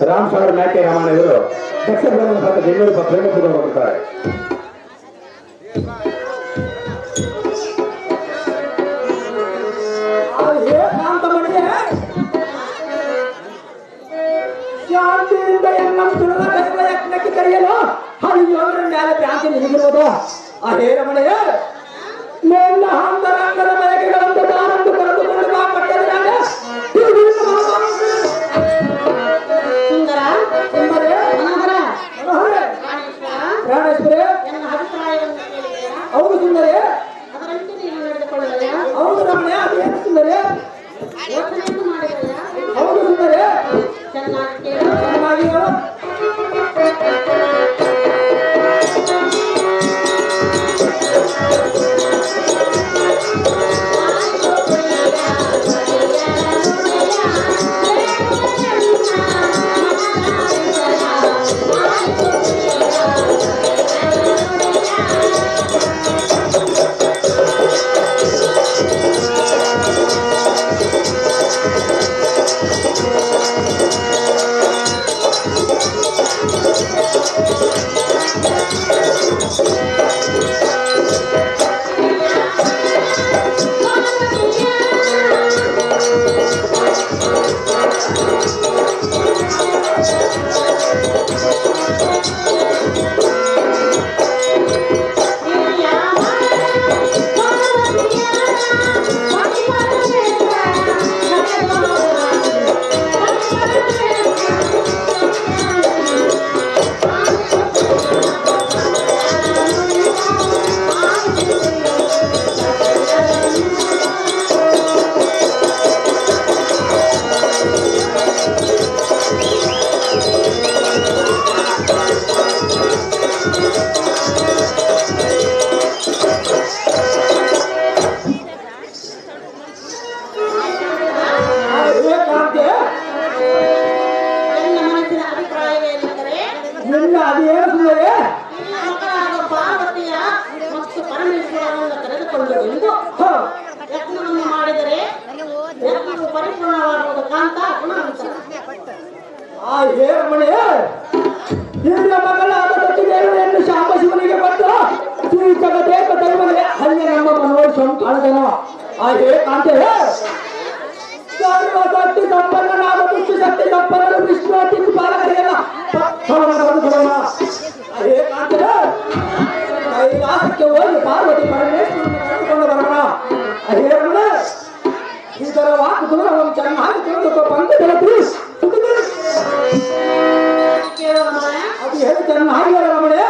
ರಾಮ್ ಸಾಗರ್ ನಾಟ್ಯ ರಾಮಣ್ಣ ಇವರು ದಕ್ಷ ಬ್ರಹ್ಮಣ ಸಾಕ 200 ರೂಪಾಯಿ ಪ್ರೇಮ ತಗೊಂಡು ಹೋಗ್ತಾರೆ. ಶಾಂತಿಯಿಂದ ಯಜ್ಞಕ್ಕೆ ಕರೆಯಲು ಹರಿಯೋರ ಮೇಲೆ ಪ್ರಾಂತಿ ನಿಗಿರುವುದು ಆ ಹೇರಮಣೆ ನನ್ನ ಅಂತರಂಗದ ಬಯಕೆಗಳನ್ನು ತಾನಂದು ಕರೆದುಕೊಂಡು ಬಾ ಪಟ್ಟದ ಪ್ರಾಣೇಶ್ವರೇ ಹೌದು ಸುಂದರೇ ಹೌದು ರಮಣೆ ಅದೇನು ಸುಂದರೇ ಹೌದು ಸುಂದರೇ ಚೆನ್ನಾಗಿ ಹೇಳು. ಆ ಹೇರಮಣೆ ಹಿರಿಯ ಮಗಳಾದ ಸತ್ಯದೇವರನ್ನು ಶಾಂಬಶಿವನಿಗೆ ಕೊಟ್ಟು ಶ್ರೀ ಜಗದೇಕ ದೈವನೇ ಹನ್ನೆ ನಮ್ಮ ಮನೋಷಂ ಕಾಣದನ ಆ ಕಾಂತೆ ಸರ್ವಶಕ್ತಿ ಸಂಪನ್ನನಾದ ದುಷ್ಟಿ ಶಕ್ತಿ ಸಂಪನ್ನರು ವಿಷ್ಣು ಅತಿಥಿ ಪಾಲಕರಿಗೆಲ್ಲ ಕಾಂತೆ ಕೈಲಾಸಕ್ಕೆ ಹೋಗಿ ಪಾರ್ವತಿ ಪರಮೇಶ್ವರನ್ನು ಕರೆದುಕೊಂಡು ಬರೋಣ. ಹೇರಮಣ ಇದರ ವಾಕು ದೂರವನ್ನು ಚೆನ್ನಾಗಿ ತಿಳಿದುಕೋ ಪಂಕಜಲ ಅದು ಹೇಳಿ ಚೆನ್ನಾಗಿ ರಮಣೆ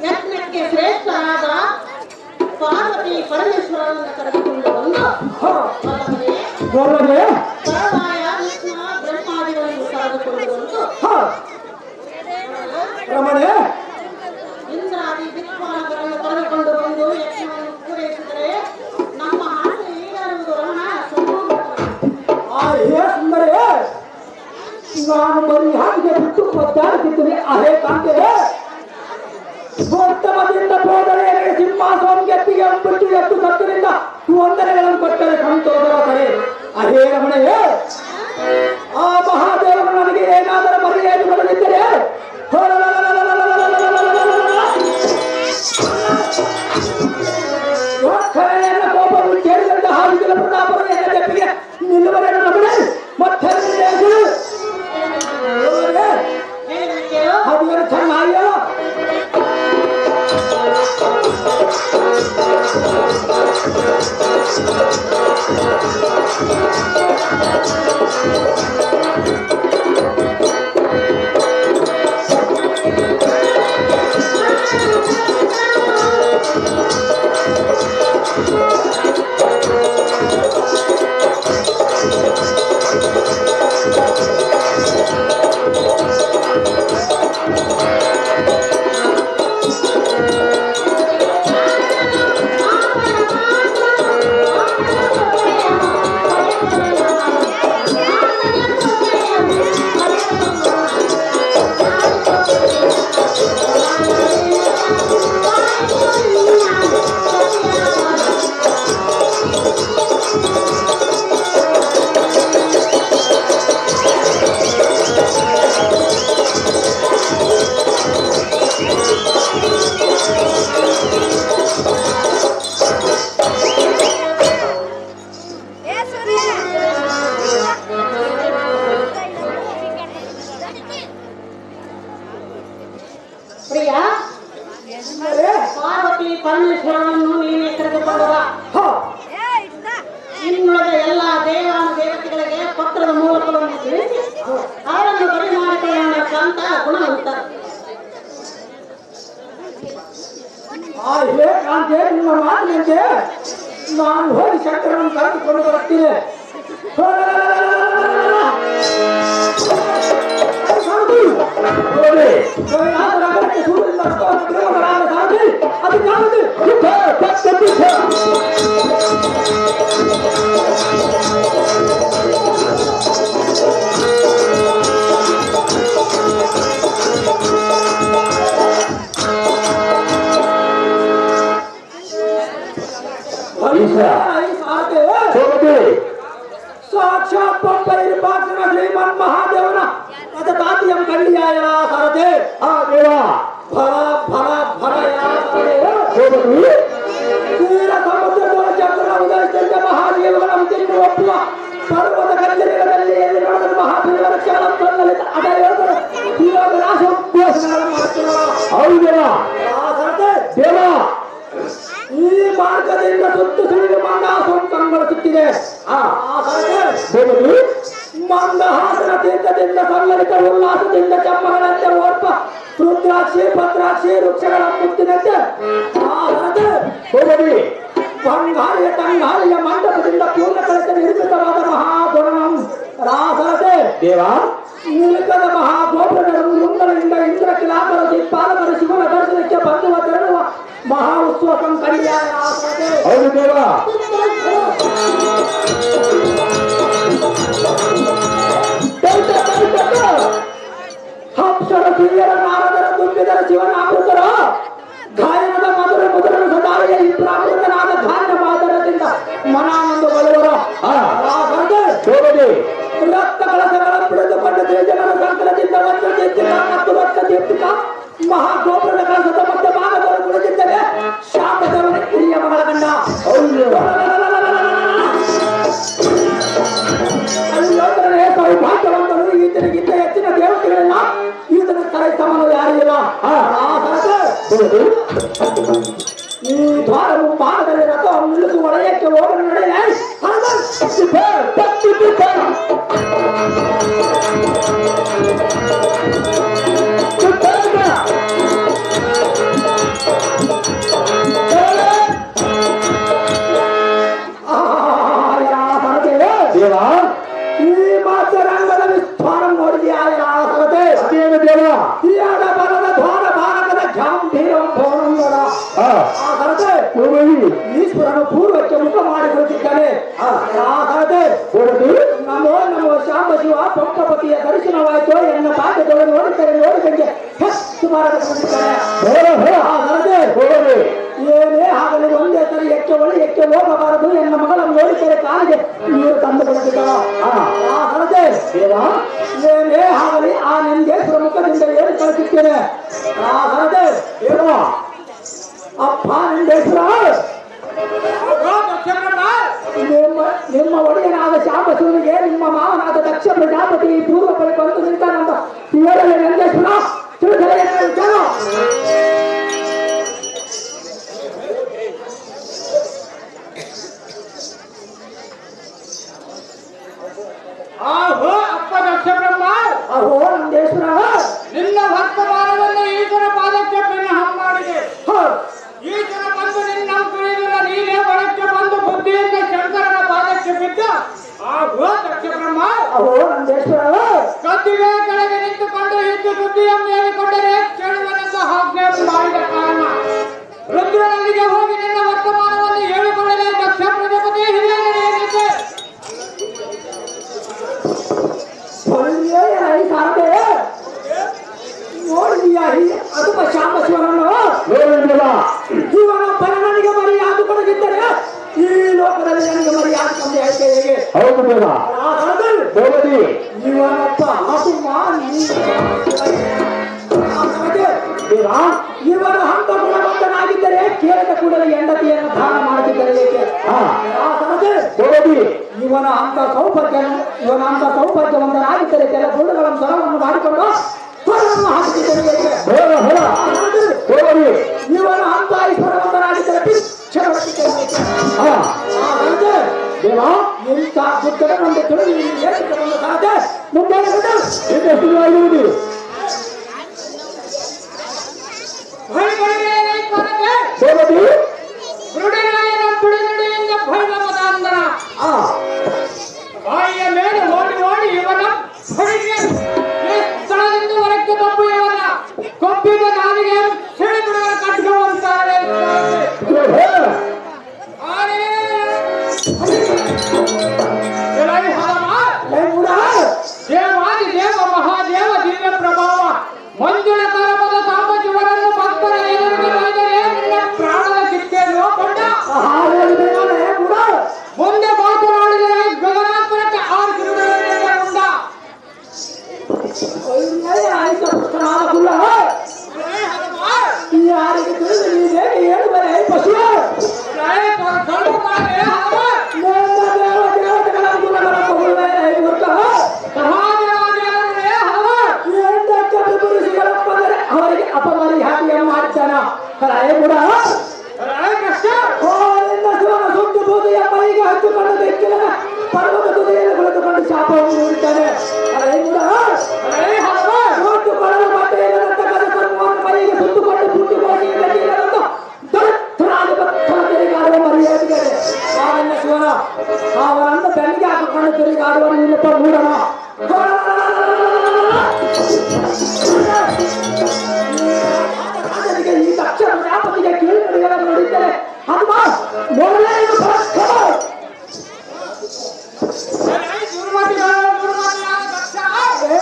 ಯಜ್ಞಕ್ಕೆ ಶ್ರೇಷ್ಠರಾದ ಪಾರ್ವತಿ ಪರಮೇಶ್ವರನನ್ನು ಕರೆದುಕೊಂಡು ಬಂದು ಪರಮಾಯ ವಿಷ್ಣು ಬ್ರಹ್ಮಾದಿಗಳನ್ನು ಕರೆದುಕೊಂಡು ಬಂದು ಇಂದ್ರಾದಿ ದಿಕ್ಪಾಲಕರನ್ನು ಕರೆದುಕೊಂಡು ಬಂದು ಯಜ್ಞವನ್ನು ಪೂರೈಸಿದರೆ ನಮ್ಮ ಆಸೆ ಈಡೇರುವುದು ರಮಣ ಸುಂದರೇ ನಾನು ಬರೀ ಹಾಗೆ ಬಿಟ್ಟು ಒದ್ದಾಡುತ್ತಿದ್ದೇನೆ. ಅಹೇ ಕಾಂತೆ ಉತ್ತಮದಿಂದ ಹೋದರೆ ಸಿಂಹಾಸನ ಗೆತ್ತಿಗೆ ಅಂಬಿಟ್ಟು ಎತ್ತು ಸತ್ತರಿಂದ ವಂದನೆಗಳನ್ನು ಕೊಟ್ಟರೆ ಸಂತೋಷದ ಕರೆ ಅಹೇ ರಮಣೆಯೇ, ಆ ಮಹಾದೇವರು ನನಗೆ ಏನಾದರೂ ಮರ್ಯಾದೆ ಬರದಿದ್ದರೆ ಕೋಪವು ಕೇಳಿದಂತ ಹಾವಿಗಳ ಪ್ರತಾಪರು ಎನ್ನ ಜಪ್ಪಿಗೆ ನಿಲ್ಲುವರೆಗೆ ರಮಣೆ ಮತ್ತೆ ಹಾವಿಗಳು ಚೆನ್ನಾಗಿಯೋ ಪ್ರಿಯ ಪಾರ್ವತಿ ಪರಮೇಶ್ವರನನ್ನು ನೀನೇ ಕರೆದುಕೊಂಡು ಬಾ. ಇನ್ನುಳಿದ ಎಲ್ಲ ದೇವಾನು ದೇವತೆಗಳಿಗೆ ಪತ್ರದ ಮೂಲಕವನ್ನು ತಿಳಿಸಿ ಅವರನ್ನು ಬರಿ ಮಾಡಿಕೊಳ್ಳಬೇಕಂತ ಗುಣವಂತ. ಹೇ ಕಾಂತೆ, ನಿಮ್ಮ ಮಾತಿನಂತೆ ನಾನು ಹೋಗಿ ಶಂಕರನ್ನು ಕರೆದುಕೊಂಡು ಬರುತ್ತೇನೆ. ಅದು ಕಾಣದು ಸಾಕ್ಷಾತ್ ಪಂಪೈರಿ ಪಾತ್ರ ಶ್ರೀಮನ್ ಮಹಾದೇವನ ಅದ ತಾತಿಯಂ ಕಳ್ಳಿಯಾಯ ಸಾರಥೆ ಆ ದೇವ ಭರ ಭರ ಭರ ತೀರ ಸಮುದ್ರದೊಳ ಚಕ್ರ ಉದಯಿಸಿದ ಮಹಾದೇವನ ಅಂತಿಮ ಒಪ್ಪುವ ಪರ್ವತ ಗಂಜರಿಗಳಲ್ಲಿ ಎಲ್ಲಿ ನಡೆದ ಮಹಾದೇವರ ಕ್ಷಣದಲ್ಲಿ ಅದ ಹೇಳಿದರೆ ಇವಾಗ ನಾಶ ಉಪದೇಶಗಳನ್ನು ಮಾಡ್ತೀರ. ಹೌದೇವ ಸಾರಥೆ ದೇವ, ಈ ಮಾರ್ಗದಿಂದ ಸುತ್ತು ಸುಳಿದು ಮಂದಹಾಸನ ಕಂಗೊಳಿಸುತ್ತಿದೆ. ಮಂದಹಾಸನ ತೀರ್ಥದಿಂದ ಸಂಗಲಿತ ಉಲ್ಲಾಸದಿಂದ ಚಮ್ಮಗಳಂತೆ ಓರ್ಪ ರುದ್ರಾಕ್ಷಿ ಪತ್ರಾಕ್ಷಿ ವೃಕ್ಷಗಳ ಮುತ್ತಿನಂತೆ ಬಂಗಾಳಿಯ ತಂಗಾಳಿಯ ಮಂಟಪದಿಂದ ಪೂರ್ಣ ಕಳಿತ ನಿರ್ಮಿತವಾದ ಮಹಾಗುಣಂ ರಾಸರತೆ ದೇವ ನಿಲುಕದ ಮಹಾಗೋಪುರದ ಮುಂಗಳಿಂದ ಇಂದ್ರ ಕಿಲಾಕರ ದಿಕ್ಪಾಲಕರ ಶಿವನ ದರ್ಶನಕ್ಕೆ ಬಂದುವ ತೆರಳುವ ಮಹಾ ಉತ್ಸವ ಸಂಕಲ್ಯ. ಹೌದು ದೇವ, ಹಂಸರ ಹಿರಿಯರ ನಾರದರ ತುಂಬಿದರ ಶಿವನ ಅಮೃತರ ಗಾಯನದ ಮಧುರ ಮುದುರನ ಸದಾರಿಯ ಈ ಪ್ರಾಮೃತನಾದ ಗಾಯನ ಮಾದರದಿಂದ ಮನಾನಂದಗೊಳ್ಳುವರು. ರಕ್ತ ಕಳಸಗಳ ಪಡೆದುಕೊಂಡು ದೇಶಗಳ ಸಂಕಲದಿಂದ ಒಂದು ದೀಪಿಕ ಮತ್ತು ರಕ್ತ ದೀಪಿಕ ಮಹಾಗೋಪುರದ ಕಳಸದ ಮಧ್ಯ ಭಾಗದವರು ಕುಳಿತಿದ್ದರೆ ಶಾಪದವನ ಹಿರಿಯ ಮಗಳ ಗಂಡ. ಸೌಭಾಗ್ಯವಂತರು ಈತನಿಗಿಂತ ಹೆಚ್ಚಿನ ದೇವತೆಗಳಿಲ್ಲ, ಈತನ ತಲೆ ಸಮನು ಯಾರಿಲ್ಲ. ಈ ದ್ವಾರ ಮುಂಭಾಗದಲ್ಲಿ ರಥವನ್ನು ನಿಲ್ಲಿಸಿ ಒಳಯಕ್ಕೆ ಹೋಗಲು ನಡೆಯಲೇ ಈ ಮಾತರಂಗದ ವಿಸ್ತಾರ ನೋಡಿದೆಯಾ ದೇವ? ಇಯಾದ ಬರದ ದ್ವಾರ ಭಾರತದ ಗಾಂಭೀರ್ಯ ಈಶ್ವರನು ಪೂರ್ವಕ್ಕೆ ಮುಖ ಮಾಡಿಕೊಳ್ಳುತ್ತಿದ್ದಾನೆ. ನಮೋ ನಮೋ ಶಾಂಬ ಶಿವ ಪಂಪಪತಿಯ ದರ್ಶನವಾಯಿತು ಎನ್ನ ಭಾಗ್ಯದೊಳಗೆ ನೋಡಿದಂಗೆ ಹೆಚ್ಚು ಮಾರಾಟ ಏನೇ ಆಗಲಿ ಒಂದೇ ಸರಿ ಒಳಕ್ಕೆ ಹೋಗಬಾರದು ಎನ್ನ ಮಗಳನ್ನು ನೋಡಿದರೆ ಕಾಲಿಗೆ ನೀರು ತಂದು ಕೊಡುತ್ತಿದ್ದ ಏನೇ ಆಗಲಿ ಆ ನೆಂದೆ ಪ್ರಮುಖದಿಂದ ಹೇಳಿ ಕಳಿಸುತ್ತೇನೆ ಅಪ್ಪ ನಂದೇಶ್ವರ ನಿಮ್ಮ ಒಡೆಯನಾದ ಶಾಂಬಸೂರಿಗೆ ನಿಮ್ಮ ಮಾವನಾದ ದಕ್ಷ ಪ್ರಜಾಪತಿ ಪೂರ್ವ ಬಳಿ ಬಂದು ನಿಂತಾನಂತ ಹೇಳಲೇ ನಂದೇಶ್ವರ ತಿಳಿಸಲೇ ವಿಚಾರ ಆಹೋ ಅಪ್ಪ ದಕ್ಷ ಬ್ರಹ್ಮ, ಅಹೋ ನಂದೇಶ್ವರ, ನಿನ್ನ ವರ್ತಮಾನವನ್ನು ಈತನ ಪಾದಕ್ಕೆ ಬೆನ್ನ ಹಮ್ಮಾಡಿದೆ. ಈತನ ಬಂದು ನಿನ್ನ ಕುರಿಯಲ್ಲ, ನೀನೇ ಒಳಕ್ಕೆ ಬಂದು ಬುದ್ಧಿಯಿಂದ ಶಂಕರನ ಪಾದಕ್ಕೆ ಬಿದ್ದ. ಆಹೋ ದಕ್ಷ ಬ್ರಹ್ಮ, ಅಹೋ ನಂದೇಶ್ವರ, ಕತ್ತಿಗೆ ಕೆಳಗೆ ನಿಂತುಕೊಂಡು ಇದ್ದು ಬುದ್ಧಿಯನ್ನು ಹೇಳಿಕೊಂಡರೆ ಕೇಳುವನೆಂದು ಆಜ್ಞೆ ಮಾಡಿದ ಕಾರಣ ರುದ್ರನಲ್ಲಿಗೆ ಹೋಗಿ ನಿನ್ನ ವರ್ತಮಾನವನ್ನು ಹೇಳಿಕೊಳ್ಳಲೇ ದಕ್ಷ ಪ್ರಜಾಪತಿ ಹಿರಿಯನಿಗೆ ನೋಡಿದೀಯ ಅದು ಶಾಂಬಶಿವನನ್ನು ಇವನೊಬ್ಬನ ನನಗೆ ಮರ್ಯಾದೆ ಕೊಡದಿದ್ದರೆ ಈ ಲೋಕದಲ್ಲಿ ನನಗೆ ಮರ್ಯಾದೆ ತಂದೆ ಆಯ್ಕೆ ಹೇಗೆ? ಇವನೊಬ್ಬ ಇವನು ಹಂತ ಗುಣವಂತನಾಗಿದ್ದರೆ ಕೇಳಿದ ಕೂಡಲೇ ಹೆಂಡತಿಯನ್ನು ದಾನ ಮಾಡುತ್ತಿದ್ದರೆ ಏಕೆ? ಇವನ ಅಂತ ಸೌಭಾಗ್ಯವಂತನಾಗಿದ್ದರೆ ಕೆಲ ಗುಣಗಳನ್ನು ಸರವನ್ನು ಮಾಡಿಕೊಂಡು ಹೊರವನ್ನು ಹಾಕುತ್ತಿದ್ದರೆ ಏಕೆ? ಇವನ ಅಂತ ಐಶ್ವರ್ಯವಂತನಾಗಿದ್ದರೆ ಭಿಕ್ಷೆ ಹೊರಟಿದ್ದರೆ ಏಕೆ? ಇಂಥ ಬುದ್ಧನ ಒಂದು ತಿಳಿದು ಏರಿಸಿಕೊಂಡು ಸಾಧ್ಯ ಮುಂದೆ ಬಾಯಿಯ ಮೇಲೆ ಓಡಿ ಓಡಿ ಇವನ ಸ್ಥಳದಿಂದ ಹೊರಕ್ಕೆ ತಪ್ಪು ಇವನ ಕೊಬ್ಬಿದ ನಾಲಿಗೆ ಸಿಡಿಬಿಡುವ ಕಟ್ಕೊಂತಾರೆ. ದೇವಾದಿ ದೇವ ಮಹಾದೇವ ದಿವ್ಯ ಪ್ರಭಾವ ಮಂಜುಳ ಕರಪದ ಸಾಂಬಶಿವರನ್ನು ಭಕ್ತರ ಎದುರಿಗೆ ಬಂದರೆ ನಿನ್ನ ಪ್ರಾಣದ ಕಿಕ್ಕೆಯನ್ನು ಕೊಂಡ ಮುಂದೆ ಮಾತನಾಡಿದರೆ ಗಗನಾಪುರಕ್ಕೆ 6 ಕಿಲೋಮೀಟರ್ ಉಂಡ. ಯಾರಿಗೆ ತಿಳಿದು ನೀನೇನು ಹೇಳುವರೆ ಪಶು ಅವರಿಗೆ ಅಪಮರ್ಯಾದೆಯನ್ನು ಮಾಡಿದ್ದಾನ ಶಿವನ ಸುತ್ತು ಬೂದಿಯ ಮೈಗೆ ಹಚ್ಚಿಕೊಂಡು ಬೆಕ್ಕಿನ ಪರ್ವತ ತುದಿಯನ್ನು ಕುಳಿತುಕೊಂಡು ಶಾಪವನ್ನು ನೀಡುತ್ತಾನೆ. ಕೊಡಲು ಬಟ್ಟೆಯನ್ನು ಮೈಗೆ ಸುತ್ತುಕೊಂಡು ಬುಟ್ಟಿ ಕೋಟಿಯನ್ನು ತಿರುಗಾಡುವ ಮರ್ಯಾದೆಗೆ ಅವನ ಶಿವನ ಅವನನ್ನು ಬೆನ್ನಿಗೆ ಹಾಕಿಕೊಂಡು ತಿರುಗಾಡುವ ನಿನ್ನಪ್ಪ ಮೂಡನ ಈ ದಕ್ಷ ಪ್ರಜಾಪತಿಗೆ ಕೀಳುಗಳನ್ನು ನೋಡಿದ್ದರೆ ಅದು ಮೊದಲೇ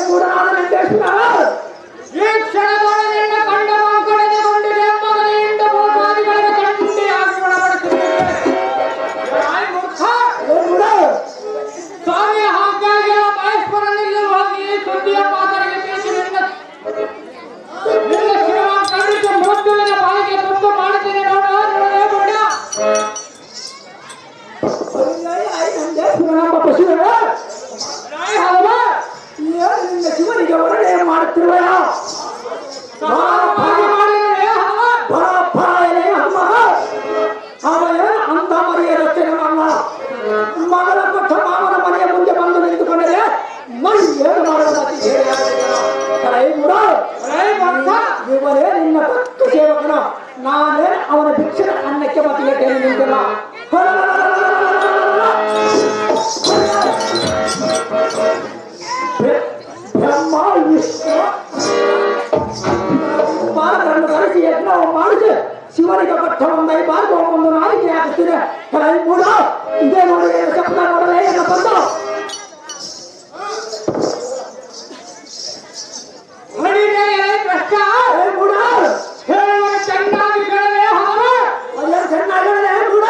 ಮೂಡನಾದ ನಂದೇಶ್ವರ ಈ ಕ್ಷಣದೊಳಗೆ ಕಂಡ ಕಳೆದುಕೊಂಡಿದೆ ಮಗನಿಂದ ಭೂಪಾದಿಗಳನ್ನು ಕಂಡಿಯಾಗಿ ಸ್ವಾಮಿ ಹಾಗಾಗಿ ಮಹೇಶ್ವರನಿಗೆ ಹೋಗಿ ಸುದ್ದಿಯ ಪಾದರಿಗೆ ತಿಳಿಸಿ ನಿನ್ನ ಶಿವ ಕಂಡಿದ್ದು ಮೃತ್ಯುವಿನ ಬಾಯಿಗೆ ತುತ್ತು ಮಾಡುತ್ತೇನೆ ನೋಡ ನಂದೇಶ್ವರನಂಬ ಪಶುವೆ ನಿನ್ನ ಶಿವನಿಗೆ ವರ್ಣನೆ ಮಾಡುತ್ತಿರುವ ಅಂತ ಮರಿಯ ರಚನೆ ಮಗನ ಕೊಟ್ಟ ಮಾವನ ಮನೆಯ ಮುಂದೆ ಬಂದು ನಿಂತುಕೊಂಡರೆ ಮೈ ಏನು ಮಾಡುವುದಾಗಿ ಇವರೇ ನಿನ್ನ ಭಕ್ತ ಸೇವಕನು, ನಾನೇ ಅವನ ಭಿಕ್ಷೆ ಅನ್ನಕ್ಕೆ ಮತಿಗೆ ನಿಂತಿಲ್ಲ. ಬ್ರಹ್ಮ ವಿಷ್ಣು ಬಾರನ್ನು ಕರೆಸಿ ಯಜ್ಞವನ್ನು ಮಾಡಿಸಿ ಶಿವನಿಗೆ ಕೊಟ್ಟ ಒಂದು ಬಾರ್ಗೋ ಒಂದು ನಾಲಿಗೆ ಹಾಕುತ್ತಿದೆ. ಮೂಡ ಇದೇ ನೋಡಿ ಶಬ್ದ ನೋಡಲೇ ಎನ್ನ ಬಂದು ಚೆನ್ನಾಗಿ ಚೆನ್ನಾಗಿ ಮೂಡ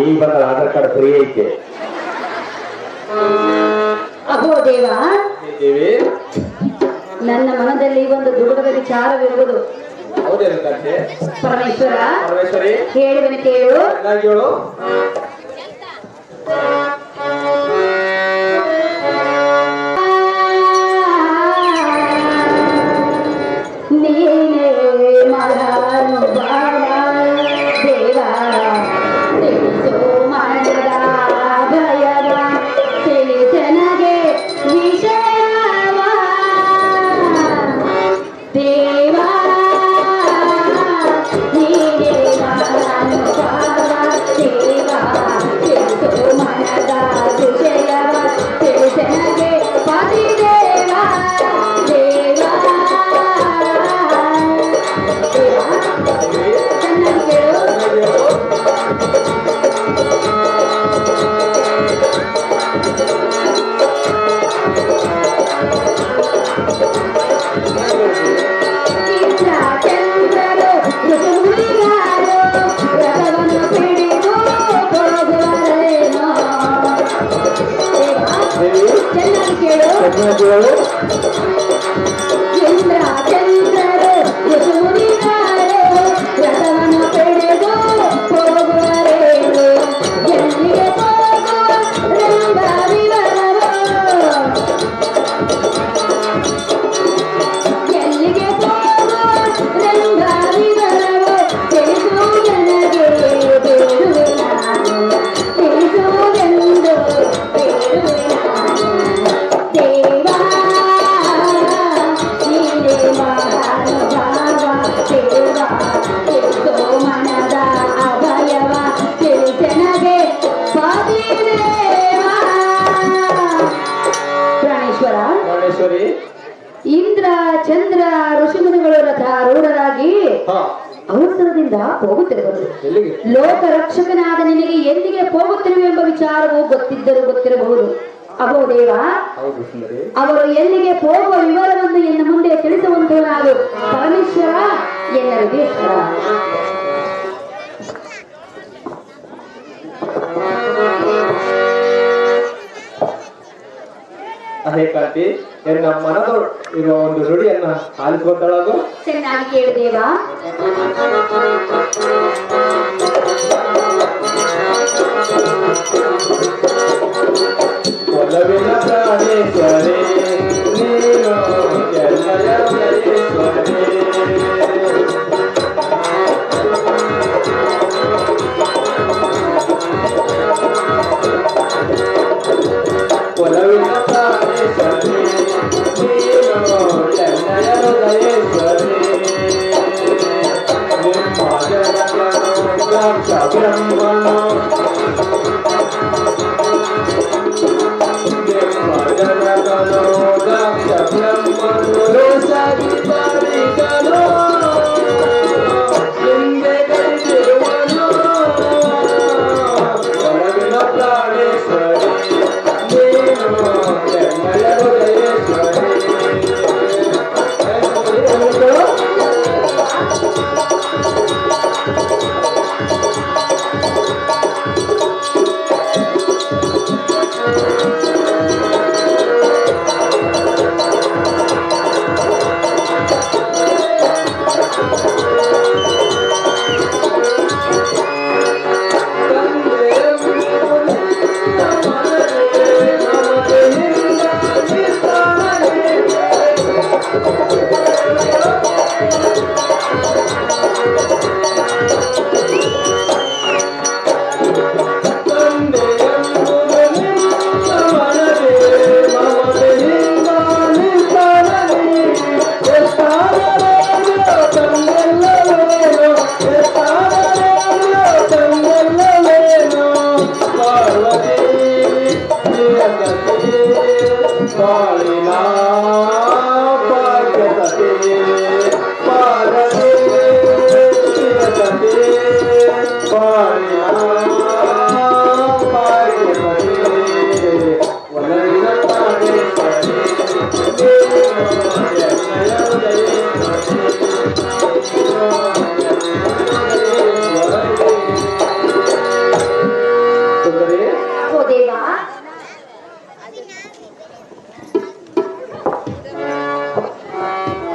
ಈಗ ಬಂದ ಆಧಾರ್ ಕಾರ್ಡ್ ಫ್ರೀ ಐತೆ. ಅಹೋ ದೇವ, ದೇವಿ ನನ್ನ ಮನದಲ್ಲಿ ಒಂದು ದುಗುಡದ ವಿಚಾರವಿರುವುದು. ಹೌದೇನು ತಂದೆ? ಪರಮೇಶ್ವರ, ಪರಮೇಶ್ವರಿ ಹೇಳುವೆನು ಕೇಳು. ಚೆನ್ನಾಗಿ ಹೇಳು. ನೀನೇ ಮಹಾನುಭಾವ ದೇವ, ತಿಳಿಸು ಮನದ ಭಯವ, ತಿಳಿಸನಗೆ ವಿಷಯವ ದೇವ, ನೀನೇ ಮಹಾನುಭಾವ ದೇವ, ತಿಳಿಸು ಮನದ ವಿಷಯವ, ತಿಳಿಸನಗೆ ಪತಿದೇವ ದೇವ. ಚೆನ್ನಾಗಿ ಕೇಳು. ಇಂದ್ರ ಚಂದ್ರರು ಋತುಮುನಿಗಾರು ರಥವನ್ನು ಹಿಡಿದು ಹೋಗುವರೇನೋ. ಚೆನ್ನಾಗಿ ಕೇಳು. ಇಂದ್ರ ಚಂದ್ರರು ಋತುಮುನಿಗಾರು ರಥವನ್ನು ಹಿಡಿದು ಹೋಗುವರೇನೋ. ಎಲ್ಲಿಗೆ ಹೋಗುವ ರಂಗ ವಿವರವೋ, ಎಲ್ಲಿಗೆ ಹೋಗುವ ರಂಗ ವಿವರವೋ, ತಿಳಿಸು ನನಗೆ ಬೇಡುವೆ ನಾನು, ತಿಳಿಸುವುದೆಂದು ಬೇಡುವೆ ನಾನು ದೇವ, ನೀನೇ ಮಹಾನುಭಾವ ದೇವ, ತಿಳಿಸು ಮನದ ಅವಯವ, ತಿಳಿಸನಗೆ ಪತಿದೇವ. ಪ್ರಾಣೇಶ್ವರ, ಪರಮೇಶ್ವರಿ ಇಂದ್ರ ಚಂದ್ರ ಋಷಿಮುನಿಗಳು ರಥಾರೂಢರಾಗಿ ಹಾ ಅವಸರದಿಂದ ಹೋಗುತ್ತಿರುವುದು. ಎಲ್ಲಿಗೆ? ಲೋಕ ರಕ್ಷಕನಾದ ನಿನಗೆ ಎಲ್ಲಿಗೆ ಹೋಗುತ್ತಿರುವೆ ಎಂಬ ವಿಚಾರವು ಗೊತ್ತಿರಬಹುದು. ಅಹೋ ದೇವ, ಹೌದು ಸುಂದರಿ. ಅವರು ಎಲ್ಲಿಗೆ ಹೋಗುವ ವಿವರವನ್ನು ಎನ್ನ ಮುಂದೆ ತಿಳಿಸುವಂತವನಾಗು. ಪರಮೇಶ್ವರ, ಎನ್ನ ವಿದೇಶ್ವರ. ಅದೇ ಕಾಂತಿ ನನ್ನ ಮನದ ಇರುವ ಒಂದು ನುಡಿಯನ್ನ ಆಲಿಸುವಂತಳಾಗು. ಚೆನ್ನಾಗಿ ಕೇಳು ದೇವ. ಒಲವಿನ ಪ್ರಾಣೇಶ್ವರಿ ನೀನು ಎಲ್ಲಯ ಜಯೇಶ್ವರಿ. ಒಲವಿನ ಪ್ರಾಣೇಶ್ವರಿ ನೀನು ಎಲ್ಲಯ ಜಯೇಶ್ವರಿ. ನಿಮ್ಮ ಜಗತ್ತನು ದ್ರಾಕ್ಷ ಬ್ರಹ್ಮನು, ಜಗತ್ತನು ದ್ರಾಕ್ಷ ಬ್ರಹ್ಮನು, ರೋಷಾಧಿಕಾರಿಗನು ಹಿಂದೆ ಕೈದಿರುವನು. ಒಲವಿನ ಪ್ರಾಣೇಶ್ವರಿ ನೀನು ಎಲ್ಲಯ ಜಯೇಶ್ವರಿ.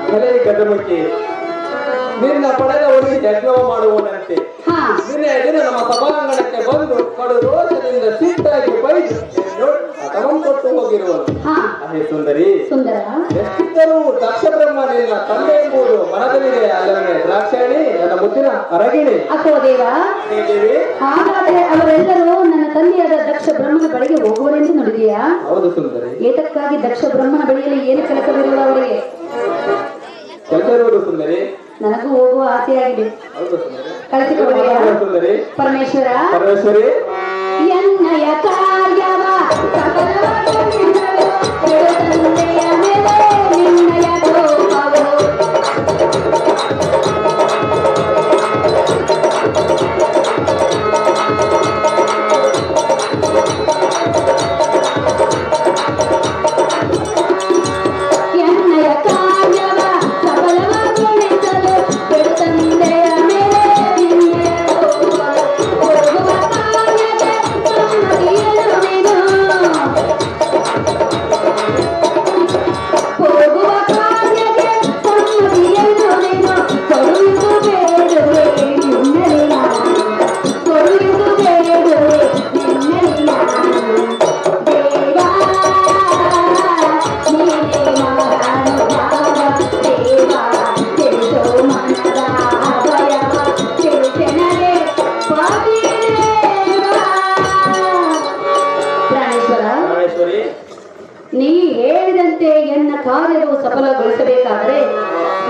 ಕಲೆ ಗದಮುಖಿ ನಿನ್ನ ಪಡೆದವರಿಗೆ ಯಜ್ಞವ ಮಾಡುವನಂತೆ ಹಾ ನಿನ್ನೆ ದಿನ ನಮ್ಮ ಸಭಾಂಗಣಕ್ಕೆ ಬಂದು ಕಡು ರೋಷದಿಂದ ಸಿಟ್ಟಾಗಿ ಬೈದು ಅಥವಾ ಕೊಟ್ಟು ಹೋಗಿರುವನು. ಹಾ ಅದೇ ಸುಂದರಿ, ಸುಂದರ ಎಷ್ಟಿದ್ದರೂ ದಕ್ಷ ಬ್ರಹ್ಮ ನಿನ್ನ ತಂದೆ ಎಂಬುದು ಮನದಲ್ಲಿದೆ ಅಲ್ಲವೇ ದ್ರಾಕ್ಷಾಯಣಿ, ನನ್ನ ಮುದ್ದಿನ ಅರಗಿಣಿ. ಅಕ್ಕೋ ದೇವ, ಹೇಗಿದ್ದೀವಿ? ಹಾಗಾದ್ರೆ ಅವರೆಲ್ಲರೂ ನನ್ನ ತಂದೆಯಾದ ದಕ್ಷ ಬ್ರಹ್ಮನ ಬಳಿಗೆ ಹೋಗುವರೆಂದು ನುಡಿದೆಯಾ? ಹೌದು ಸುಂದರಿ. ಏತಕ್ಕಾಗಿ ದಕ್ಷ ಬ್ರಹ್ಮನ ಬಳಿಯಲ್ಲಿ ಏನು ಕೆಲಸವಿರುವ ಅವರಿಗೆ? ಕೆಲಸ ಇರುವುದು ಸುಂದರಿ. ನನಗೂ ಹೋಗುವ ಆಸೆಯಾಗಿದೆ. ಹೌದು ಸುಂದರಿ. ಕಳಿಸಿಕೊಡುವೆಯಾ? ಸುಂದರಿ. ಪರಮೇಶ್ವರ, ಪರಮೇಶ್ವರಿ, ಎನ್ನಯ ಕಾರ್ಯವ ಸಫಲವಾಗಿಸಲು ತಂದೆಯ ಮೇಲೆ ನಿನ್ನಯ ಕೋಪವು. ಎನ್ನಯ ಕಾರ್ಯವ ಸಫಲವಾಗಿಸಲು ತಂದೆಯ ಮೇಲೆ ನಿನ್ನಯ ಕೋಪವು. ಹೋಗುವ ಕಾರ್ಯಕ್ಕೆ ಸಮ್ಮತಿಯನ್ನು ನೀನು. ಹೋಗುವ ಕಾರ್ಯಕ್ಕೆ ಸಮ್ಮತಿಯನ್ನು ನೀನು. ಕೊಡುವುದು ಬೇಡುವೆ ನಿನ್ನಲ್ಲಿ ನಾನು. ಕೊಡುವುದು ಬೇಡುವೆ ನಿನ್ನಲ್ಲಿ ನಾನು. ದೇವಾ ನೀನೇ ಮಹಾನುಭಾವ. ದೇವಾ ತಿಳಿಸೋ ಮನದ ಭಯವ. ತಿಳಿಸೆನಗೆ ಪಾಪಿದೇವ. ಪ್ರಾಣೇಶ್ವರ, ಪರಮೇಶ್ವರಿ, ನೀ ಹೇಳಿದಂತೆ ಎನ್ನ ಕಾರ್ಯವು ಸಫಲಗೊಳಿಸಬೇಕಾದರೆ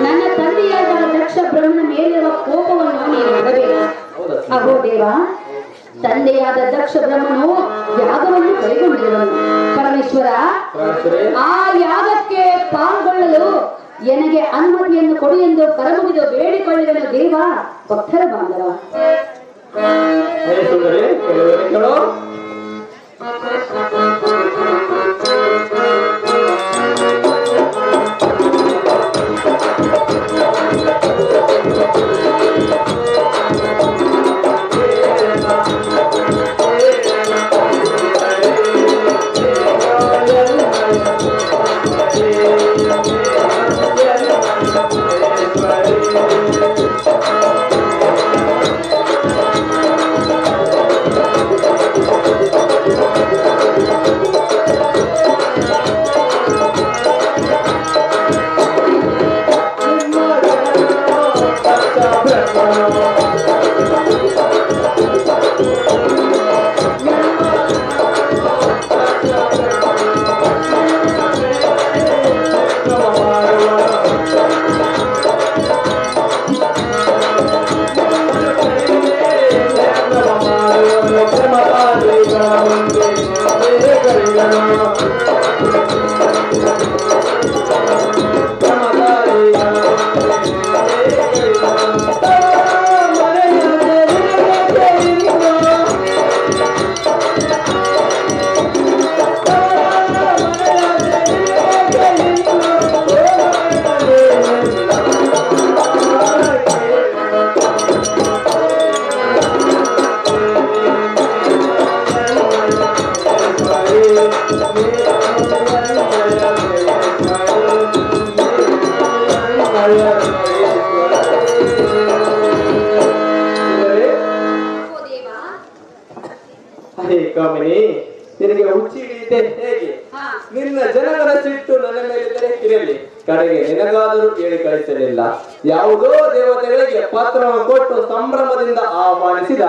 ನನ್ನ ತಂದೆಯಾದ ದಕ್ಷ ಬ್ರಹ್ಮನ ಮೇಲಿರುವ ಕೋಪವನ್ನು ನೀನು ಬಿಡಬೇಕು. ಹೌದಾ? ಅಹೋ ದೇವ, ತಂದೆಯಾದ ದಕ್ಷ ಬ್ರಹ್ಮನು ಯಾಗವನ್ನು ಕೈಗೊಂಡಿರುವನು. ಪರಮೇಶ್ವರ, ಪರಮೇಶ್ವರಿ, ಆ ಯಾಗಕ್ಕೆ ಪಾಲ್ಗೊಳ್ಳಲು ನನಗೆ ಅನುಮತಿಯನ್ನು ಕೊಡು ಎಂದು ಕರಮುಗಿದು ಬೇಡಿಕೊಳ್ಳುವನು ದೇವ, ಭಕ್ತರ ಬಾಂಧವ. ಹೇ ಸುಂದರಿ, ಕೆಲವರಿಗೆ ಕೇಳೋ. ಹೇ ಕಾಮಿನಿ, ನಿನಗೆ ಹುಚ್ಚಿ ಹಿಡಿಯುತ್ತೆ ಹೇಗೆ? ನಿನ್ನ ಜನಗಳ ಸಿಟ್ಟು ನನ್ನ ಮೇಲಿದ್ದರೆ ಇರಲಿ, ಕಡೆಗೆ ನಿನಗಾದರೂ ಹೇಳಿ ಕಳಿಸಲಿಲ್ಲ. ಯಾವುದೋ ದೇವತೆಗಳಿಗೆ ಪತ್ರವನ್ನು ಕೊಟ್ಟು ಸಂಭ್ರಮದಿಂದ ಆಹ್ವಾನಿಸಿದ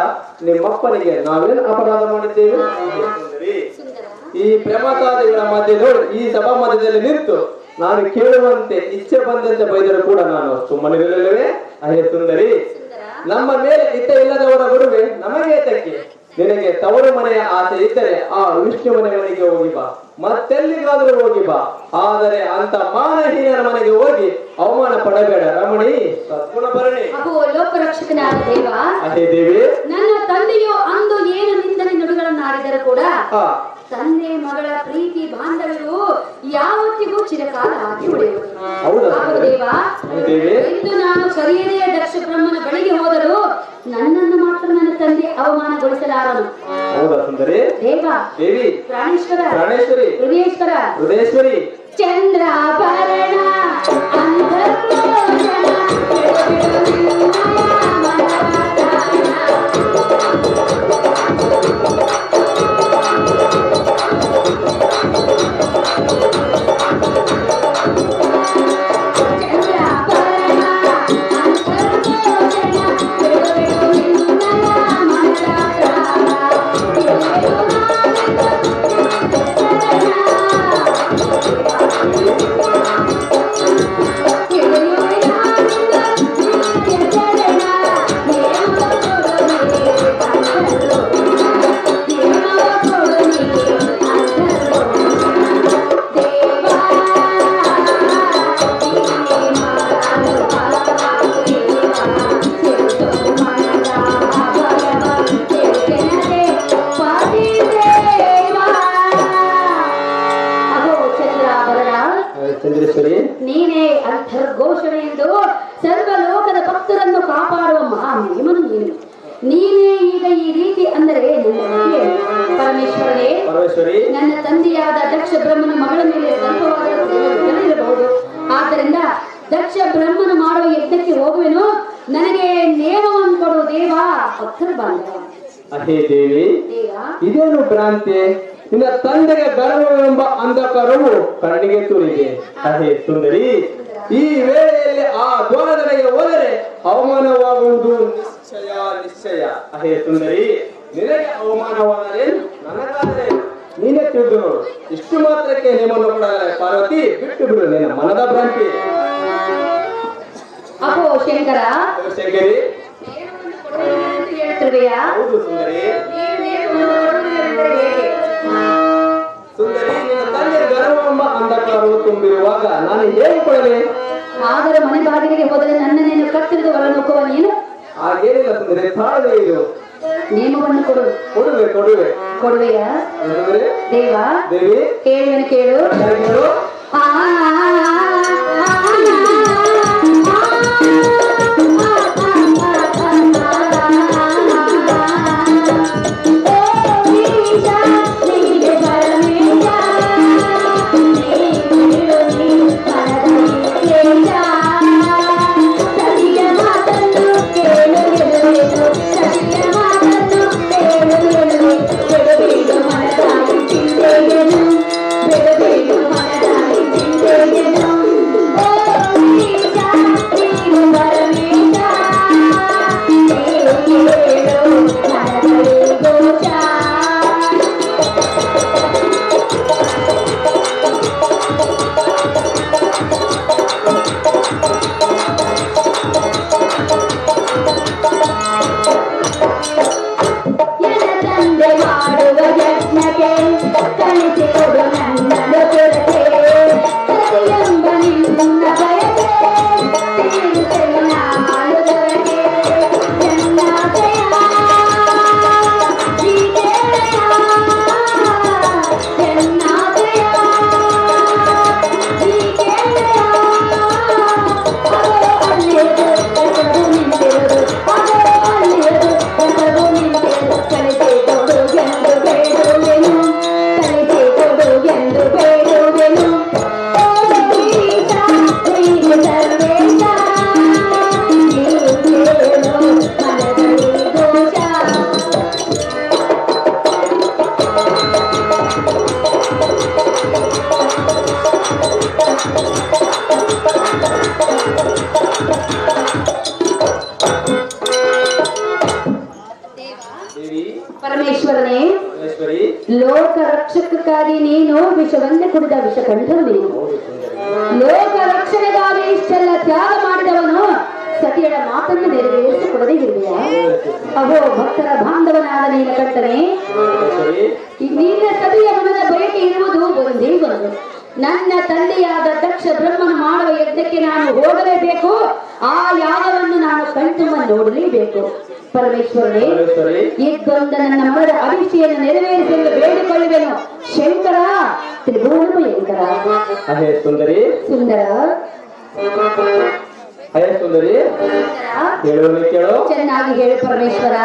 ನಿಮ್ಮಪ್ಪನಿಗೆ ನಾವೇನು ಅಪರಾಧ ಮಾಡಿದ್ದೇವೆ? ಈ ಪ್ರಮತಾದಿಗಳ ಮಧ್ಯದೋಡು ಈ ಸಭಾ ಮಧ್ಯದಲ್ಲಿ ನಿಂತು ನಾನು ಕೇಳುವಂತೆ ಇಚ್ಛೆ ಬಂದಂತೆ ಬೈದರೂ ಕೂಡ ನಾನು ಸುಮ್ಮನಿರಲಿಲ್ಲವೇ? ಅಹೇ ಸುಂದರಿ, ನಮ್ಮ ಮೇಲೆ ಇತ್ತ ಇಲ್ಲದವರ ಗುರುವೆ ನಮಗೆ ಏತಕ್ಕೆ? ನಿನಗೆ ತವರು ಮನೆಯ ಆಸೆ ಇದ್ದರೆ ಆ ವಿಷ್ಣು ಮನೆಗಳಿಗೆ ಹೋಗಿ ಬಾ, ಮತ್ತೆಲ್ಲಿಗಾದರೂ ಹೋಗಿ ಬಾ. ಆದರೆ ಅಂತ ಮಾನಹೀನರ ಮನೆಗೆ ಹೋಗಿ ಅವಮಾನ ಪಡಬೇಡ ರಮಣಿ, ಸದ್ಗುಣ ಭರಣಿ. ಅಹೋ ಲೋಕರಕ್ಷಕನಾದ ದೇವ, ಅದೇ ದೇವಿ, ನನ್ನ ತಂದೆಯು ಅಂದು ಏನು ನಿಂದನೆ ನುಡಿಗಳನ್ನಾಡಿದರೂ ಕೂಡ ಹಾ ತಂದೆ ಮಗಳ ಪ್ರೀತಿ ಬಾಂಧವ್ಯವು ಯಾವತ್ತಿಗೂ ಚಿರಕಾಲ ಆಗಿ ಉಳಿಯುವುದು. ಹೌದಾ ಹಾಗೂ ದೇವ, ದೇವಿ, ಇಂದು ನಾನು ಕರಿಯದೇ ದಕ್ಷ ಬ್ರಹ್ಮನ ಬಳಿಗೆ ಹೋದರೂ ನನ್ನನ್ನು ಮಾತ್ರ ನನ್ನ ತಂದೆ ಅವಮಾನಗೊಳಿಸಲಾರನು. ಹೌದಾ ಸುಂದರಿ? ದೇವ, ದೇವಿ, ಪ್ರಾಣೇಶ್ವರ, ಪ್ರಾಣೇಶ್ವರಿ, ಹೃದಯೇಶ್ವರ, ಹೃದಯೇಶ್ವರಿ, ಚಂದ್ರಾಭರಣ ಅಂತರ್ಗೋಚನ ಚಂದ್ರೇಶ್ವರಿ, ನೀನೇ ಅಂತರ್ಘೋಷಣೆ ಎಂದು ಸರ್ವಲೋಕದ ಭಕ್ತರನ್ನು ಕಾಪಾಡುವ ಮಹಾಮಹಿಮನು ನೀನು. ನೀನೇ ಈಗ ಈ ರೀತಿ ಅಂದರೆ ನನ್ನ ಗತಿ ಏನು? ಪರಮೇಶ್ವರನೇ, ಪರಮೇಶ್ವರಿ, ನನ್ನ ತಂದೆಯಾದ ದಕ್ಷ ಬ್ರಹ್ಮನ ಮಗಳ ಮೇಲೆ ಸ್ವಲ್ಪವಾದ ಪ್ರೇಮ ಇರಬಹುದು. ಆದ್ದರಿಂದ ದಕ್ಷ ಬ್ರಹ್ಮನು ಮಾಡುವ ಯಜ್ಞಕ್ಕೆ ಹೋಗುವೆನು. ನನಗೆ ನೇಮವನ್ನು ಕೊಡು ದೇವ. ಭಕ್ತರ ಬಾಂಧವ. ಅಹೇ ದೇವಿ, ದೇವ, ಇದೇನು ಭ್ರಾಂತಿ? ನಿನ್ನ ತಂದೆಗೆ ಗರ್ವವೆಂಬ ಅಂಧಕಾರವು ಕಣ್ಣಿಗೆ ತೂರಿದೆ. ಅಹೇ ಸುಂದರಿ, ಈ ವೇಳೆಯಲ್ಲಿ ಆ ದ್ವಾರದೊಳಗೆ ಹೋದರೆ ಅವಮಾನವಾಗುವುದು ನಿಶ್ಚಯ ನಿಶ್ಚಯ. ಅಹೇ ಸುಂದರಿ, ನಿನಗೆ ಅವಮಾನವಾದರೆ ನನಗಾದರೆ ನೀನೇ ತಿಳಿದು ನೋಡು. ಇಷ್ಟು ಮಾತ್ರಕ್ಕೆ ನಿಮ್ಮನ್ನು ಕೊಡಲಾರೆ ಪಾರ್ವತಿ, ಬಿಟ್ಟು ಬಿಡು ನಿನ್ನ ಮನದ ಭ್ರಾಂತಿ. ಅಪೋ ಶಂಕರ, ಶಂಕರಿ, ನೇಮವನ್ನು ಕೊಡುವೆನು ಎಂದು ಹೇಳುತ್ತಿರುವೆಯಾ? ಹೌದು ಸುಂದರಿ. ನೀನು ನೇಮವನ್ನು ಕೊಡುವುದೆಂದರೆ ಹೇಗೆ? ಸುಂದರಿ, ನಿನ್ನ ತಂದೆ ಗರ್ವವೆಂಬ ಅಂಧಕಾರವು ತುಂಬಿರುವಾಗ ನಾನು ಹೇಗೆ ಕೊಡಲಿ? ಆದರೆ ಮನೆ ಬಾಗಿಲಿಗೆ ಹೋದರೆ ನನ್ನನ್ನೇನು ಕತ್ತಿರಿದು ಹೊರನುಕ್ಕುವ ನೀನು? ಹಾಗೇನಿಲ್ಲ ಸುಂದರಿ, ತಾಳ್ಮೆ ಇರು. ನೇಮವನ್ನು ಕೊಡು. ಕೊಡುವೆ ಕೊಡುವೆ. ಕೊಡುವೆಯಾ? ಸುಂದರಿ, ದೇವ, ದೇವಿ, ಕೇಳುವೆನು ಕೇಳು. ಕೇಳು. ಆ ಪರಮೇಶ್ವರನೇ, ಲೋಕ ರಕ್ಷಕಕ್ಕಾಗಿ ನೀನು ವಿಷವನ್ನೇ ಕುಡಿದ ವಿಷಕಂಠನು ನೀನು. ಲೋಕ ರಕ್ಷಣೆಗಾಗಿ ಇಷ್ಟೆಲ್ಲ ತ್ಯಾಗ ಮಾಡಿದವನು ಸತಿಯರ ಮಾತನ್ನು ನೆರವೇರಿಸಿಕೊಡದೇ ಇರುವೆಯಾ? ಅಹೋ ಭಕ್ತರ ಬಾಂಧವನಾದ ನೀಲಕಂಠನೇ, ನಿನ್ನ ಸತಿಯ ಮನದ ಬಯಕೆ ಇರುವುದು ಒಂದೇ ಒಂದು. ನನ್ನ ತಂದೆಯಾದ ದಕ್ಷ ಬ್ರಹ್ಮನ ಮಾಡುವ ಯಜ್ಞಕ್ಕೆ ನಾನು ಹೋಗಲೇಬೇಕು. ಆ ಯಾಗವನ್ನು ನಾನು ಕಣ್ತುಂಬ ನೋಡಲೇಬೇಕು. ಪರಮೇಶ್ವರನೇ, ಇದೊಂದ ನನ್ನ ಮನದ ಅಭಿಷೆಯನ್ನು ನೆರವೇರಿಸಲು ಬೇಡಿಕೊಳ್ಳುವೆನು. ಶಂಕರ, ತ್ರಿಭುವನ ಭಯಂಕರ. ಸುಂದರಿ, ಸುಂದರ, ಅಯ್ಯ ಸುಂದರಿ ಹೇಳುವಲ್ಲಿ ಕೇಳು. ಚೆನ್ನಾಗಿ ಹೇಳು ಪರಮೇಶ್ವರ.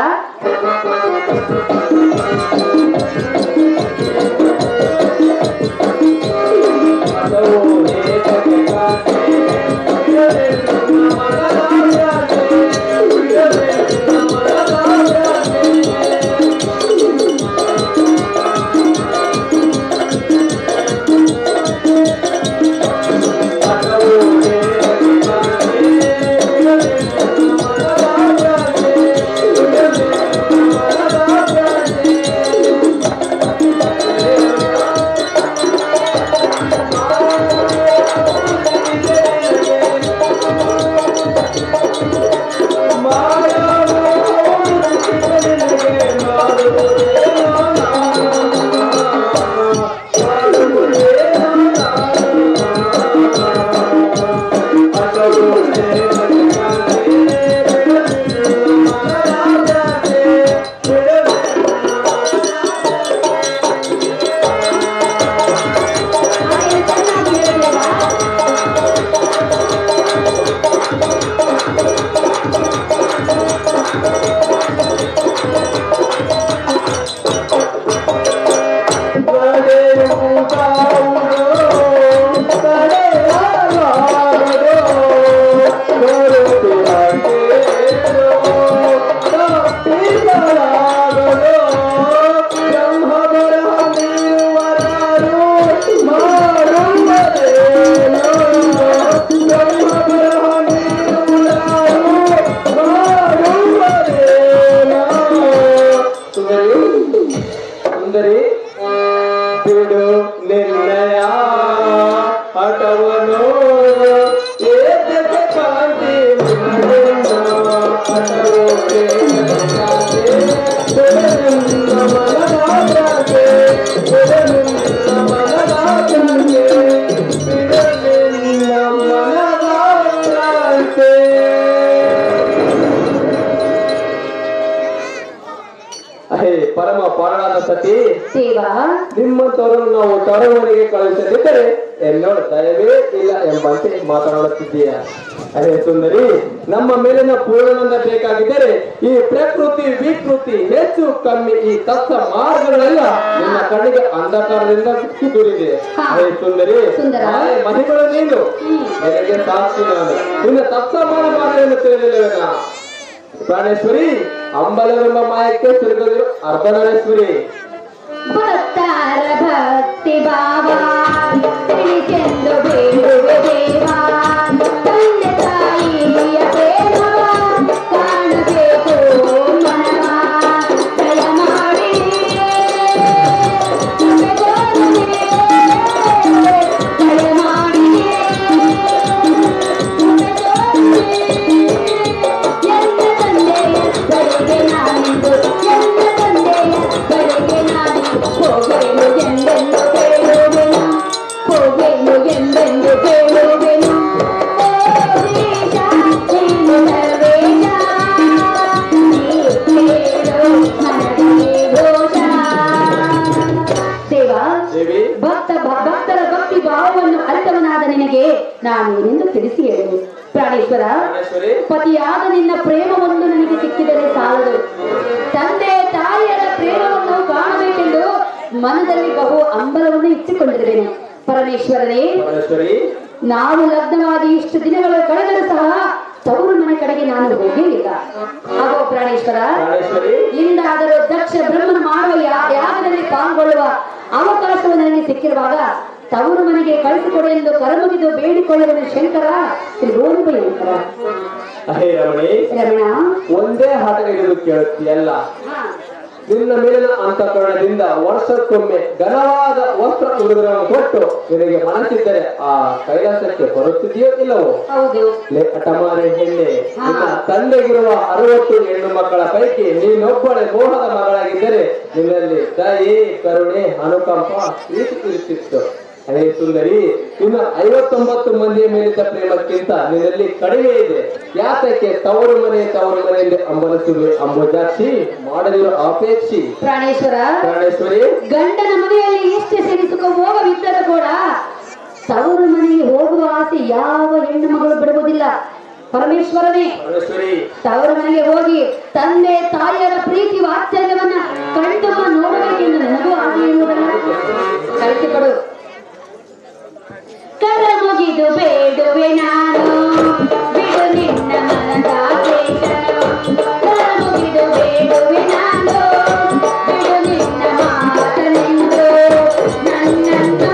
ಸುಂದರಿ ಬಿಡು ನಿನ್ನಯ ಹಠವನ್ನು ಏತಕ್ಕೆ ಕಾಂತಿ ಅಹೇ ಪರಮ ಪಾರಾದ ಸತಿ ದೇವ, ನಿಮ್ಮಂತವರನ್ನು ನಾವು ತರವಣಿಗೆ ಕಳುಹಿಸದಿದ್ದರೆ ಎನ್ನೋಡ ದಯವೇ ಇಲ್ಲ ಎಂಬಂತೆ ಮಾತನಾಡುತ್ತಿದ್ದೀಯ. ಅಹೇ ಸುಂದರಿ, ನಮ್ಮ ಮೇಲಿನ ಪೂರ್ಣಾನಂದ ಬೇಕಾಗಿದ್ದರೆ ಈ ಪ್ರಕೃತಿ ವಿಕೃತಿ ಹೆಚ್ಚು ಕಮ್ಮಿ ಈ ತತ್ವ ಮಾರ್ಗಗಳೆಲ್ಲ ನಿಮ್ಮ ಕಣ್ಣಿಗೆ ಅಂಧಕಾರದಿಂದ ದೂರಿದೆ. ಅಹೇ ಸುಂದರಿ, ಸುಂದರ. ಮಹಿಗಳು ನೀನು ನನಗೆ ಸಾಕ್ಷಿ ನಾನು ನಿನ್ನ ತತ್ವ ಮಾಡಬಾರದೆಂದು ತಿಳಿದಿಲ್ಲ. ಪ್ರಾಣೇಶ್ವರಿ ಅಂಬಲವೆಂಬ ಮಾಯಕ್ಕೆ ತಿರುಗಲು ಅರ್ಧನಾರೇಶ್ವರಿ. ಭಕ್ತರ ಭಕ್ತಿ ಭಾವ ತಿಳಿಸೆಂದು ಬೇಡುವೆ ದೇವ, ತಂದೆ ತಾಯಿಯ ಪ್ರೇಮವ ಕಾಣಬೇಕು ಮನವ, ದಯ ಮಾಡಿ ದಯ ಮಾಡಿ ಎಲ್ಲ ತಂದೆಯ ಬಳಿಗೆ ನಾನಿಂದು, ಎಲ್ಲ ತಂದೆಯ ಬಳಿಗೆ ನಾನಿಂದು ಹೋಗೇನು ಎಂದೆಂದು ಕೇಳುವೆನು, ಹೋಗೇನು ಎಂದೆಂದು ಕೇಳುವೆನು. ಓ ದೇಶ ನೀನು ಸರ್ವೇಶ, ನೀ ಕೇಳು ಮನದಲ್ಲಿ ಘೋಷ. ದೇವ, ದೇವಿ, ಭಕ್ತರ ಭಕ್ತಿ ಭಾವವನ್ನು ಅರಿತವನಾದ ನಿನಗೆ ನಾನು ಏನೆಂದು ತಿಳಿಸಿ ಹೇಳು. ಪ್ರಾಣೇಶ್ವರ, ಪ್ರಾಣೇಶ್ವರಿ, ಪತಿಯಾದ ನಿನ್ನ ಪ್ರೇಮವೊಂದು ನನಗೆ ಸಿಕ್ಕಿದರೆ ಸಾಲದು. ತಂದೆ ತಾಯಿಯರ ಪ್ರೇಮವನ್ನು ಕಾಣಬೇಕೆಂದು ಮನದಲ್ಲಿ ಬಹು ಅಂಬಲವನ್ನು ಇಟ್ಟುಕೊಂಡಿರುವೆನು. ಪರಮೇಶ್ವರನೇ, ಪ್ರಾಣೇಶ್ವರಿ, ನಾವು ಲಗ್ನವಾಗಿ ಇಷ್ಟು ದಿನಗಳು ಕಳೆದರೂ ಸಹ ತವರು ಮನೆ ಕಡೆಗೆ ನಾನು ಹೋಗಲಿಲ್ಲ. ಆಗೋ ಪ್ರಾಣೇಶ್ವರ, ಪ್ರಾಣೇಶ್ವರಿ, ಇಂದಾದರೂ ದಕ್ಷ ಬ್ರಹ್ಮನ ಮಾಡುವ ಯಾಗದಲ್ಲಿ ಪಾಲ್ಗೊಳ್ಳುವ ಅವಕಾಶವು ನನಗೆ ಸಿಕ್ಕಿರುವಾಗ ತವರು ಮನೆಗೆ ಕಳಿಸಿಕೊಡು ಎಂದು ಕರಮುಗಿದು ಬೇಡಿಕೊಳ್ಳುವ ಶಂಕರ ತ್ರಿಭುವನಭಯಂಕರ. ಅಹೇ ರಮಣಿ, ರಮಣ, ಒಂದೇ ಹಾಟ ಹಿಡಿದು ಕೇಳುತ್ತೀಯಲ್ಲ. ನಿನ್ನ ಮೇಲಿನ ಅಂತಃಕರಣದಿಂದ ವರ್ಷಕ್ಕೊಮ್ಮೆ ಘನವಾದ ವಸ್ತ್ರ ಉಡುಗೊರೆಯನ್ನು ಕೊಟ್ಟು ನಿನಗೆ ಮನಸ್ಸಿದ್ದರೆ ಆ ಕೈಲಾಸಕ್ಕೆ ಬರುತ್ತಿದೆಯೋ ಇಲ್ಲವೋ? ಹೌದು. ಅಟಮಾರಿ ಹೆಣ್ಣೆ, ನಿನ್ನ ತಂದೆಗಿರುವ 60 ಹೆಣ್ಣು ಮಕ್ಕಳ ಪೈಕಿ ನೀನೊಬ್ಬಳೆ ಮೋಹದ ಮಗಳಾಗಿದ್ದರೆ ನಿನ್ನಲ್ಲಿ ದಯೆ, ಕರುಣೆ, ಅನುಕಂಪ ಇರುತ್ತಿತ್ತು. ಅದೇ ಸುಂದರಿ, ಇನ್ನು 59 ಮಂದಿಯ ಮೇಲಿದ್ದ ಪ್ರೇಮಕ್ಕಿಂತ ನಿನ್ನಲ್ಲಿ ಕಡಿಮೆ ಇದೆ. ಯಾತಕ್ಕೆ ತವರು ಮನೆ ಎಂದು ಅಂಬಲಿಸುವೆ ಅಂಬುಜಾಕ್ಷಿ ಮಾಡಲಿರುವ ಅಪೇಕ್ಷಿ. ಪ್ರಾಣೇಶ್ವರಿ, ಗಂಡನ ಮನೆಯಲ್ಲಿ ಎಷ್ಟೇ ಸರಿ ಸುಖ ಭೋಗವಿದ್ದರೂ ಕೂಡ ತವರು ಮನೆಗೆ ಹೋಗುವ ಆಸೆ ಯಾವ ಹೆಣ್ಣು ಮಗಳು ಬಿಡುವುದಿಲ್ಲ. ಪರಮೇಶ್ವರನೇ ಪರಮೇಶ್ವರಿ ತವರ ಮನೆಗೆ ಹೋಗಿ ತಂದೆ ತಾಯಿಯರ ಪ್ರೀತಿ ವಾತ್ಸಲ್ಯವನ್ನ ಕಣ್ತುಂಬ ನೋಡಬೇಕೆಂದು ನನಗೂ ಆಸೆ ಎನ್ನುವುದಲ್ಲ ಕಳಿಸಿಕೊಡು. ಕರ ಮುಗಿದು ಬೇಡುವೆ ನಾನು ಬಿಡು ನಿನ್ನ ಮನದ ದೇಶನು. ಕರ ಮುಗಿದು ಬೇಡುವೆ ನಾನು ಬಿಡು ನಿನ್ನ ಮಾತನೆಂದು ನನ್ನನ್ನು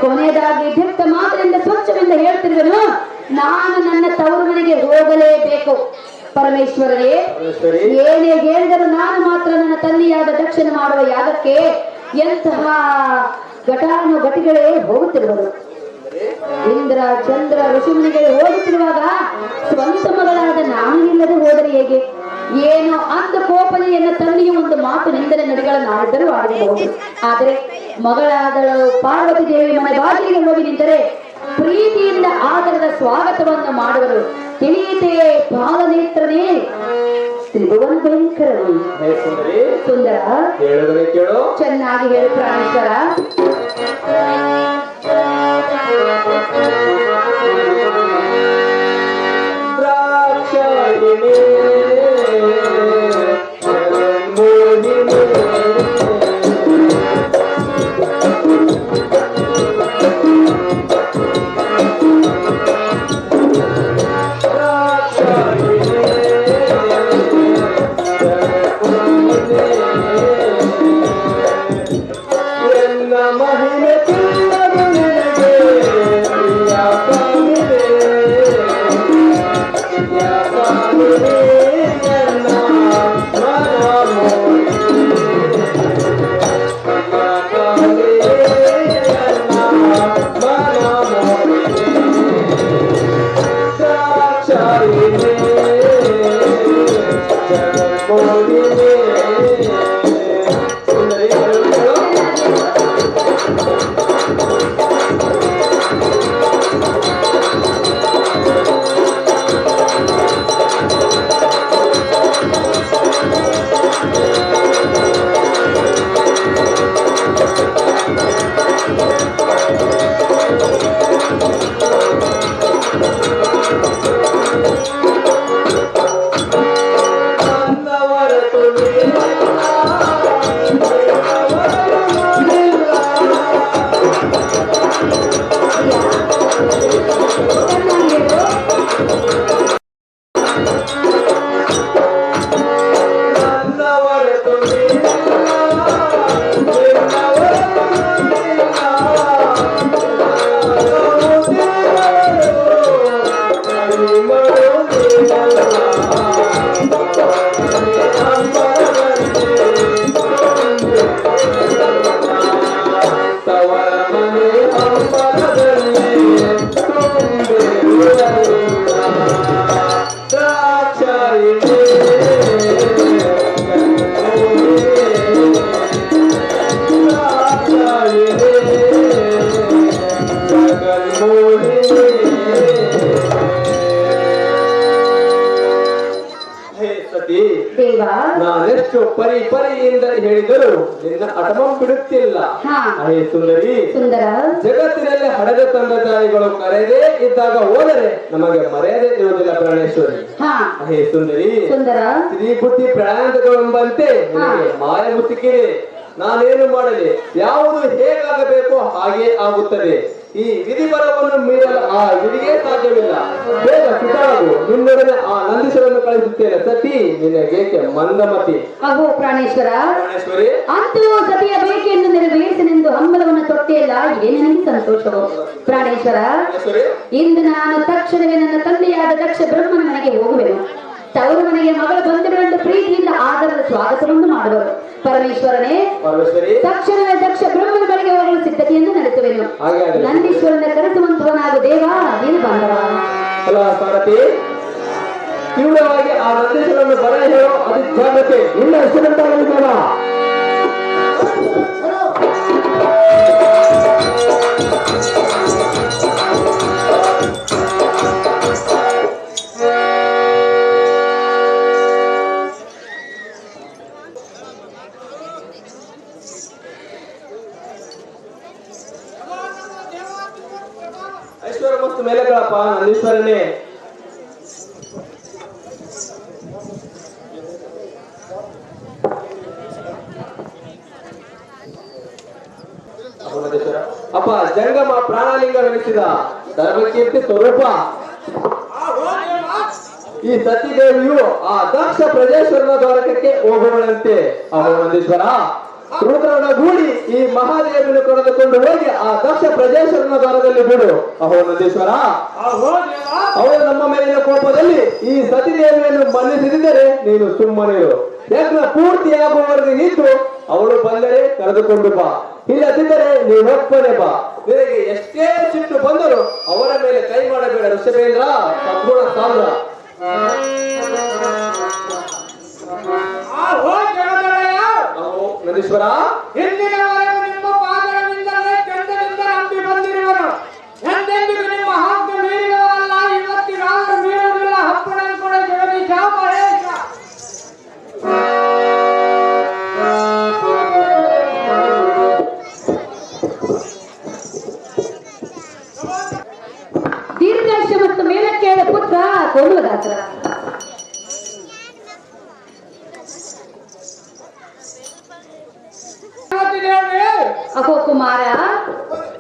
ಕೊನೆಯದಾಗಿ ದಿಟ್ಟ ಮಾತಿನಿಂದ ಸ್ವಚ್ಛವೆಂದು ಹೇಳ್ತಿರುವೆನು, ನಾನು ನನ್ನ ತವರು ಮನೆಗೆ ಹೋಗಲೇಬೇಕು. ಪರಮೇಶ್ವರರೇ, ಪರಮೇಶ್ವರಿ ಏನೇ ಹೇಳಿದರೂ ನಾನು ಮಾತ್ರ ನನ್ನ ತಂದೆಯಾದ ದಕ್ಷಿಣ ಮಾಡುವ ಯಾಗಕ್ಕೆ ಎಂತಹ ಘಟಾನುಘಟಿಗಳೇ ಹೋಗುತ್ತಿರುವುದು. ಇಂದ್ರ ಚಂದ್ರ ಋಷಿಮುನಿಗಳು ಹೋಗುತ್ತಿರುವಾಗ ಸ್ವಂತ ಮಗಳಾದ ನಾನು ಇಲ್ಲದೆ ಹೋದರೆ ಹೇಗೆ? ಏನೋ ಅಂದ ಕೋಪನೆ ಎನ್ನ ತಂದೆಯ ಒಂದು ಮಾತು ನಿಂದನೆ ನುಡಿಗಳನ್ನು ಆಡಿದ್ದರೂ ಆಡಬಹುದು. ಆದರೆ ಮಗಳಾದಳು ಪಾರ್ವತಿ ದೇವಿ ಮನೆ ಬಾಗಿಲಿಗೆ ಹೋಗಿ ನಿಂತರೆ ಪ್ರೀತಿಯಿಂದ ಆದರದ ಸ್ವಾಗತವನ್ನು ಮಾಡುವರು. ತಿಳಿಯಿತೇ ಬಾಲನೇತ್ರನೇ ತ್ರಿಭುವನ ಭಯಂಕರನೇ. ಹೇ ಸುಂದರಿ ಸುಂದರ, ಹೇಳುವುದನ್ನೇ ಕೇಳು. ಚೆನ್ನಾಗಿ ಹೇಳು ಪ್ರಾಣೇಶ್ವರ. ದ್ರಾಕ್ಷಾಯಿಣಿ ಜಗನ್ಮೋಹಿನಿ ಮಹಿಮೆ ತಿನ್ನದು ನಿನಗೆ ಪ್ರಿಯ ಕಾಮಿದೆ ಪ್ರಿಯ ಕಾಮಿದೆ ಎನ್ನ ಮನ ಮೋಹಿನಿ ಪ್ರಿಯ ಕಾಮಿದೆ ಎನ್ನ ಮನ ಮೋಹಿನಿ ದ್ರಾಕ್ಷಾಯಿಣಿ ಜಗನ್ಮೋಹಿನಿ. ಸುಂದರಿ ಹೇಳು. ನಾನೆಷ್ಟು ಪರಿಪರಿಯಿಂದ ಹೇಳಿದರೂ ನಿನ್ನ ಅಟಮ ಬಿಡುತ್ತಿಲ್ಲ. ಹೇ ಸುಂದರಿ, ಸುಂದರ, ಜಗತ್ತಿನಲ್ಲಿ ಹಡೆದ ತಂದೆ ತಾಯಿಗಳು ಕರೆಯದೇ ಇದ್ದಾಗ ಹೋದರೆ ನಮಗೆ ಮರ್ಯಾದೆ ಇರುವುದಿಲ್ಲ ಪ್ರಾಣೇಶ್ವರಿ. ಹೇ ಸುಂದರಿ, ಸುಂದರ, ಸ್ತ್ರೀ ಬುದ್ಧಿ ಪ್ರಾಣಾಂತಗಳೆಂಬಂತೆ ನಿನಗೆ ಮಾಯ ಮುತ್ತಿಕಿದೆ. ನಾನೇನು ಮಾಡಲಿ? ಯಾವುದು ಹೇಗಾಗಬೇಕೋ ಹಾಗೆ ಆಗುತ್ತದೆ. ಈ ವಿಧಿಪರವನ್ನು ಮೀರಲು ಆ ವಿಧಿಗೆ ಸಾಧ್ಯವಿಲ್ಲ. ಬೇಗ ಸುತ್ತಾಡು, ನಿನ್ನೊಡನೆ ಆ ನಂದೀಶ್ವರನ್ನು ಕಳಿಸುತ್ತೇನೆ. ಸತಿ ನಿನಗೇಕೆ ಮಂದಮತಿ? ಅಹೋ ಪ್ರಾಣೇಶ್ವರ, ಪ್ರಾಣೇಶ್ವರಿ, ಅಂತೂ ಸತಿಯ ಬೇಕೆಂದು ನೆರವೇರಿಸನೆಂದು ಹಂಬಲವನ್ನು ತೊಟ್ಟೆಯಲ್ಲ, ಇದೇ ನನಗೆ ಸಂತೋಷವು. ಪ್ರಾಣೇಶ್ವರ, ಇಂದು ನಾನು ತಕ್ಷಣವೇ ನನ್ನ ತಂದೆಯಾದ ದಕ್ಷ ಬ್ರಹ್ಮನ ಮನೆಗೆ ಹೋಗುವೆನು. ತವರು ಮನೆಗೆ ಮಗಳು ಬಂಧುಗಳನ್ನು ಪ್ರೀತಿಯಿಂದ ಆದರದ ಸ್ವಾಗತವನ್ನು ಮಾಡುವರು. ಪರಮೇಶ್ವರನೇ, ತಕ್ಷಣವೇ ದಕ್ಷ ಬ್ರಹ್ಮನ ಬಳಿಗೆ ಹೋಗಲು ಸಿದ್ಧತೆಯನ್ನು ನಡೆಸುವೆನು. ಹಾಗೆ ಆಗಲಿ. ನಂದೀಶ್ವರನ ಕರೆಸುವಂತವನಾಗು ದೇವ ನೀನು ಬಾಂಧವ. ಅಲ್ಲ ಸಾರಥಿ, ತೀವ್ರವಾಗಿ ಆ ನಂದೀಶ್ವರನ್ನು ಬರ ಹೇಳೋ ಅದು ಜಾಗ್ರತೆ. ನಿನ್ನ ಹೆಸರಂತಾಗಲಿ ಬೇಡ. ಐಶ್ವರ್ಯ ಮಸ್ತು ಮೇಲೆಗಳಪ್ಪ ನಂದೀಶ್ವರನೇ. ಅಪ್ಪ ಜಂಗಮ ಪ್ರಾಣಲಿಂಗವೆನಿಸಿದ ಧರ್ಮಕೀರ್ತಿ ಸ್ವರೂಪ ಈ ಸತಿದೇವಿಯು ಆ ದಕ್ಷ ಪ್ರಜೇಶ್ವರನ ದ್ವಾರಕಕ್ಕೆ ಹೋಗುವಳಂತೆ. ಅಹೋ ನಂದೀಶ್ವರ, ರುದ್ರನ ಗೂಡಿ ಈ ಮಹಾದೇವಿಯನ್ನು ಕರೆದುಕೊಂಡು ಹೋಗಿ ಆ ದಕ್ಷ ಪ್ರಜೇಶ್ವರನ ದ್ವಾರದಲ್ಲಿ ಬಿಡು. ಅಹೋ ನಂದೀಶ್ವರ, ಅವಳು ನಮ್ಮ ಮೇಲಿನ ಕೋಪದಲ್ಲಿ ಈ ಸತಿದೇವಿಯನ್ನು ಮನ್ನಿಸಿದರೆ ನೀನು ಸುಮ್ಮನೆಯು ಯಜ್ಞ ಪೂರ್ತಿಯಾಗುವವರೆಗೆ ನಿಂತು ಅವಳು ಬಂದರೆ ಕರೆದುಕೊಂಡು ಬಾ, ಇಲ್ಲದಿದ್ದರೆ ನೀನೊಬ್ಬನೇ ಬಾ. ನಿನಗೆ ಎಷ್ಟೇ ಸಿಟ್ಟು ಬಂದರೂ ಅವರ ಮೇಲೆ ಕೈ ಮಾಡಬೇಡ ಋಷಭೇಂದ್ರ, ಸದ್ಗುಣ ಸಾಂದ್ರ. ನಂದೀಶ್ವರ, ಹಿಂದಿನವರೆಗೂ ನಿಮ್ಮ ಪಾದದಿಂದಲೇ ಚಂದದಿಂದ ನಂಬಿ ಬಂದಿರುವರು. ಎಂದೆಂದಿಗೂ ನಿಮ್ಮ ಹಕ್ಕು ಮೀರಿದವರಲ್ಲ, ಇವತ್ತಿಗಾದರೂ ಮೀರುವುದಿಲ್ಲ. ಹಪ್ಪಣ ಕೂಡ ಜಗದೀಶ ಮಹೇಶ. ದೀರ್ಘಾಯುಷ್ಯ ಮತ್ತು ಮೇಲಕ್ಕೆ ಪುತ್ರ ಕೋಮಲದಾಸರ. ಅಹೋ ಕುಮಾರ,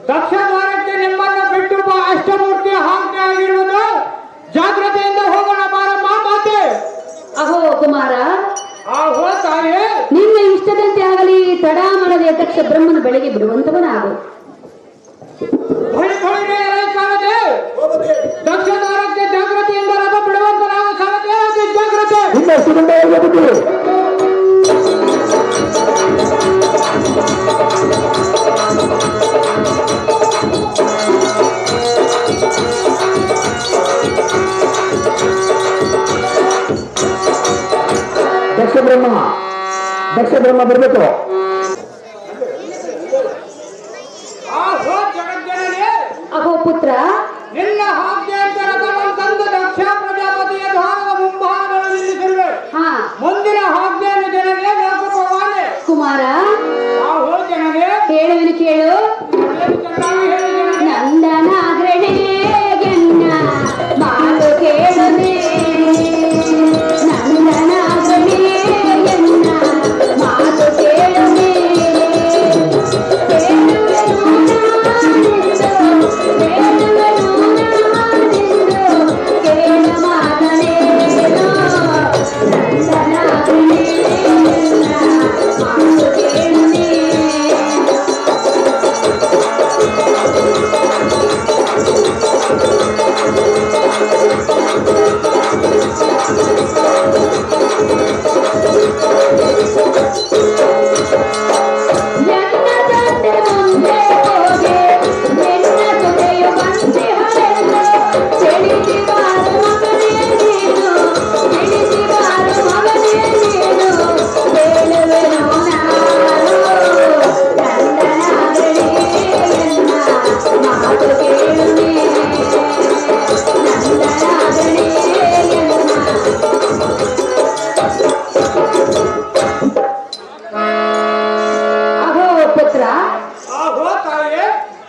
ದಕ್ಷ ದ್ವಾರಕ್ಕೆ ನಿಮ್ಮನ್ನು ಬಿಟ್ಟು ಅಷ್ಟಮೂರ್ತಿಯ ಆಜ್ಞೆ ಆಗಿರುವುದು. ಜಾಗ್ರತೆಯಿಂದ ಹೋಗೋಣ ಬಾರಮ್ಮ ಮಾತೆ. ಅಹೋ ಕುಮಾರ, ಆಹೋ ತಾಯಿ, ನಿನ್ನ ಇಷ್ಟದಂತೆ ಆಗಲಿ, ತಡ ಮಾಡದೆ ದಕ್ಷ ಬ್ರಹ್ಮನ ಬೆಳೆಗೆ ಬಿಡುವಂತವನಾಗು. ಹೊಳಿ ಹೊಳಿಗೆ ಎಲೆ ಸಾರದೆ. ದಕ್ಷ ದ್ವಾರಕ್ಕೆ ಜಾಗ್ರತೆಯಿಂದ ರಥ ಬಿಡುವಂತ ನಾವು ಸಾರದೆ, ಅತಿ ಜಾಗ್ರತೆ. ನಿನ್ನ ಹೆಸರಂತಾಗಲಿ. ದಕ್ಷ ಬ್ರಹ್ಮ ಬರಬೇಕು. ಆಹೋ ಜಗಜ್ಜನನಿ, ಅಹೋ ಪುತ್ರ, ನಿನ್ನ ಆಜ್ಞೆಯಂತೆ ರಥವನ್ನು ತಂದು ದಕ್ಷ ಪ್ರಜಾಪತಿಯ ದ್ವಾರದ ಮುಂಭಾಗದಲ್ಲಿ ನಿಲ್ಲಿಸಿರುವೆ. ಹಾ ಮುಂದಿನ ಆಜ್ಞೆಯನ್ನು ಜನನೇ ವ್ಯಾಪಕವಾನೆ. ಕುಮಾರ, ಆಹೋ ಜನನೇ, ಹೇಳುವೆನು ಕೇಳು. ಚೆನ್ನಾಗಿ ಹೇಳಿ ಜನನೇ. ನಂದನಾಗ್ರಣೆ ಗೆನ್ನ ಮಾತು ಕೇಳುವೆ. ನಂದನಾಗ್ರಣೆ ಗೆನ್ನ ಮಾತು ಕೇಳುವೆ.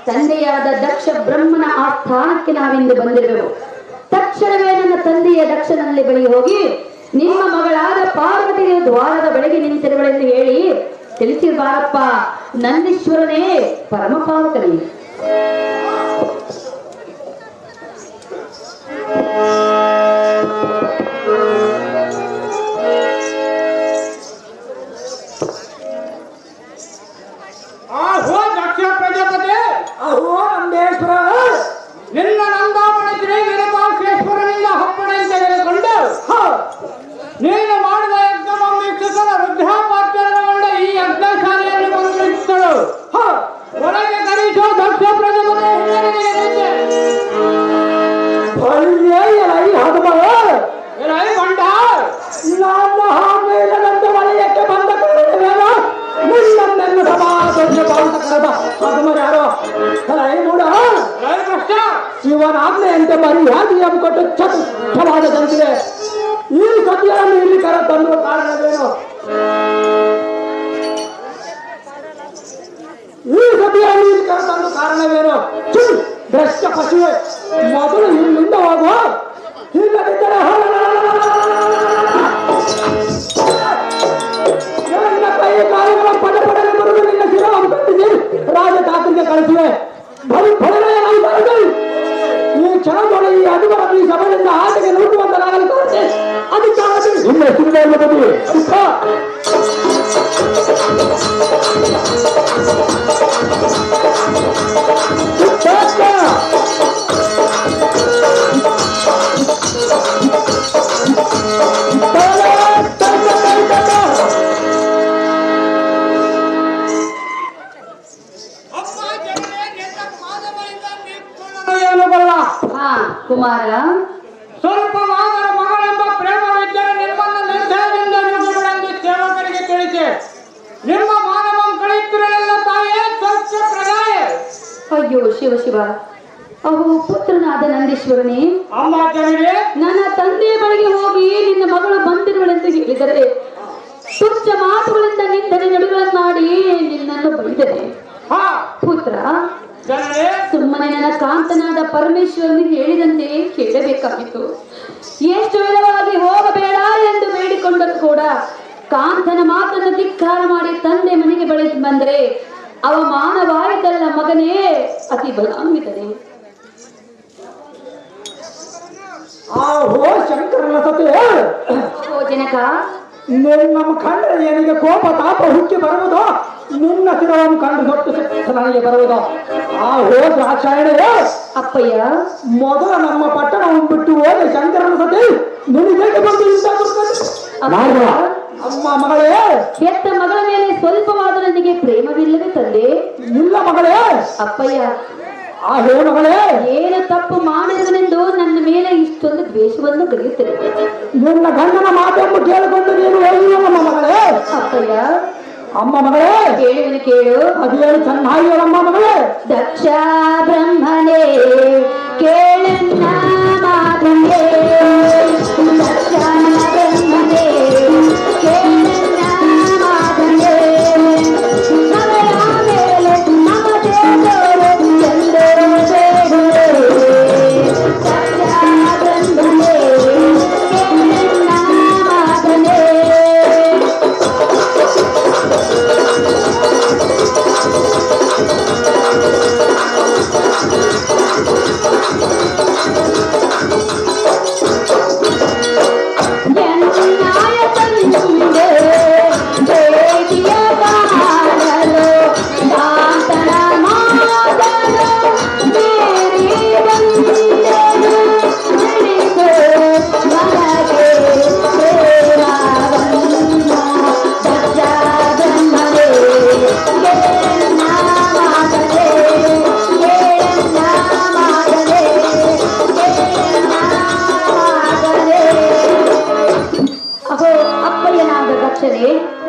ತಂದೆಯಾದ ದಕ್ಷ ಬ್ರಹ್ಮನ ಆ ಸ್ಥಾನಕ್ಕೆ ನಾವಿಂದು ಬಂದಿರುವೆವು. ತಕ್ಷಣವೇ ನನ್ನ ತಂದೆಯ ದಕ್ಷನಲ್ಲಿ ಬಳಿ ಹೋಗಿ ನಿಮ್ಮ ಮಗಳಾದ ಪಾರ್ವತಿಯ ದ್ವಾರದ ಬೆಳಗ್ಗೆ ನಿಂತಿರುವಳೆಂದು ಹೇಳಿ ತಿಳಿಸಿರಬಾರಪ್ಪ. ನಂದೀಶ್ವರನೇ ಪರಮ ಪಾವಕನೇ. ಆಹೋ ದಕ್ಷ ಪ್ರಜಾಪತಿ, ಅಹೋ ನಂದೇಶ್ವರ, ನಿನ್ನ ನಂದಾವಣ ಶ್ರೀ ವಿರೂಪಾಕ್ಷೇಶ್ವರನಿಂದ ಹಪ್ಪಣೆ ತೆಗೆದುಕೊಂಡು ನೀನು ಮಾಡಿದ ಯಜ್ಞವನ್ನು ವೀಕ್ಷಿಸಲು ವೃದ್ಧಾಪಾತ್ಯಗೊಂಡ ಈ ಯಜ್ಞಶಾಲೆಯಲ್ಲಿ ಬಂದಿದ್ದಳು. ಒಳಗೆ ಕರೆಸೋ ದಕ್ಷ ಪ್ರಜಾಪತಿ. ಕರೆದ ಅದು ಮರಿ ಯಾರೋ ಅಲ್ಲ ಐ ಮೂಡ ಕೃಷ್ಣ ಶಿವನ ಆಜ್ಞೆಯಂತೆ ಮರ್ಯಾದೆಯನ್ನು ಕೊಟ್ಟು ಚತುಷ್ಟವಾದ ಜನತೆ ಈ ಸತ್ಯವನ್ನು ಇಲ್ಲಿ ಕರ ತಂದು ಕಾರಣವೇನು ಈ ಸಭೆಯಲ್ಲಿ ಇಲ್ಲಿ ಕರ ತಂದು ಕಾರಣವೇನು ಭ್ರಷ್ಟ ಪಶುವೆ ಮೊದಲು ಇಲ್ಲಿಂದ ಹೋಗುವ ಇಲ್ಲದಿದ್ದರೆ ನಿನ್ನ ಕೈ ಕಾಲುಗಳ ಪಟ ಪಟನೆ ಬರುವುದು ನಿನ್ನ ಶಿರವನ್ನು ಕಟ್ಟಿಸಿ ರಾಜ ಠಾಕರಿಗೆ ಕಳಿಸಿವೆ ಈ ಕ್ಷಣದೊಳಗೆ ಈ ಅಧಿಕಾರ ಈ ಸಭೆಯಿಂದ ಆಟಕ್ಕೆ ನುಗ್ಗುವಂತನಾಗಲು ಕಾಣುತ್ತೆ ಅದಕ್ಕೆ ನಿಮ್ಮ ಸುಮ್ಮನೆ ಬದುಕು ಹಾ ಕುಮಾರ ಸ್ವಲ್ಪವಾದರ ಮಗಳೆಂಬ ಪ್ರೇಮವಿದ್ದರೆ ನಿಮ್ಮನ್ನು ನಿರ್ಧಾರದಿಂದ ನುಗ್ಗುಗಳೆಂದು ಸೇವಕರಿಗೆ ತಿಳಿಸಿ ನಿಮ್ಮ ಮಾನವಂ ಕಳೆಯುತ್ತಿರಲಿಲ್ಲ ತಾಯೇ ಸ್ವಚ್ಛ ಪ್ರದಾಯ ಅಯ್ಯೋ ಶಿವ ಶಿವ ಅವು ಪುತ್ರನಾದ ನಂದೀಶ್ವರನೇ ಅಮ್ಮ ಜನರೇ ನನ್ನ ತಂದೆಯ ಬಳಿಗೆ ಹೋಗಿ ನಿನ್ನ ಮಗಳು ಬಂದಿರುವಳೆಂದು ಹೇಳಿದರೆ ತುಚ್ಛ ಮಾತುಗಳಿಂದ ನಿಂದನೆ ನಡುಗಳನ್ನಾಡಿ ನಿನ್ನನ್ನು ಬೈದರೆ ಹಾ ಪುತ್ರ ಜನರೇ ಸುಮ್ಮನೆ ನನ್ನ ಕಾಂತನಾದ ಪರಮೇಶ್ವರನಿಗೆ ಹೇಳಿದಂತೆ ಕೇಳಬೇಕಾಗಿತ್ತು ಎಷ್ಟು ವಿಧವಾಗಿ ಹೋಗಬೇಡ ಎಂದು ಬೇಡಿಕೊಂಡರೂ ಕೂಡ ಕಾಂತನ ಮಾತನ್ನು ಧಿಕ್ಕಾರ ಮಾಡಿ ತಂದೆ ಮನೆಗೆ ಬಳಿ ಬಂದರೆ ಅವಮಾನವಾಯಿತಲ್ಲ ಮಗನೇ ಅತಿ ಬಲಾನ್ವಿತನೆ ಆಹೋ ಶಂಕರನ ಸತೆ ಓ ಜನಕ ನಮ್ಮ ಕಂಡ್ರೆ ಏನಿಗೆ ಕೋಪ ತಾಪ ಹುಕ್ಕಿ ಬರುವುದು ನಿನ್ನ ಶಿರವನ್ನು ಕಂಡು ದೊಡ್ಡ ನನಗೆ ಬರುವುದು ಆಹೋ ದ್ರಾಕ್ಷಾಯಣೆ ಅಪ್ಪಯ್ಯ ಮೊದಲ ನಮ್ಮ ಪಟ್ಟಣವನ್ನು ಬಿಟ್ಟು ಹೋದ ಶಂಕರನ ಸತಿ ನಿನಗೆ ಬಂದು ಅಪ್ಪಯ್ಯ, ಅಮ್ಮ ಮಗಳೇ ಹೆತ್ತ ಮಗಳ ಮೇಲೆ ಸ್ವಲ್ಪವಾದ ನನಗೆ ಪ್ರೇಮವಿಲ್ಲವೇ ತಂದೆ ಇಲ್ಲ ಮಗಳೇ ಅಪ್ಪಯ್ಯ ಆಹೇ ಮಗಳೇ ಏನು ತಪ್ಪು ಮಾಡಿದನೆಂದು ನನ್ನ ಮೇಲೆ ಇಷ್ಟೊಂದು ದ್ವೇಷವನ್ನು ಗಳೆಯುತ್ತದೆ ನಿನ್ನ ಗಂಡನ ಮಾತೆಂಬ ಕೇಳಿಕೊಂಡು ನೀನು ಹೋಗಿಲ್ಲ ನಮ್ಮ ಮಗಳೇ ಅಪ್ಪಯ್ಯ ಅಮ್ಮ ಮಗಳೇ ಕೇಳುವನು ಕೇಳು ಅದೇನು ಚೆನ್ನಾಗಿ ಹೇಳಮ್ಮ ಮಗಳೇ ದಕ್ಷ ಬ್ರಹ್ಮನೇ ಕೇಳನ್ನ ಮಾತನೇ ದಕ್ಷ ಬ್ರಹ್ಮನೇ ಕೇಳನ್ನ ಮಾತನೇ ಅವಳ ಮೇಲೆ ಮಮತೆ ತೋರು ಎಂದೋ ಬೇಡುವೆ ದಕ್ಷ ಬ್ರಹ್ಮನೇ ಕೇಳನ್ನ ಮಾತನೇ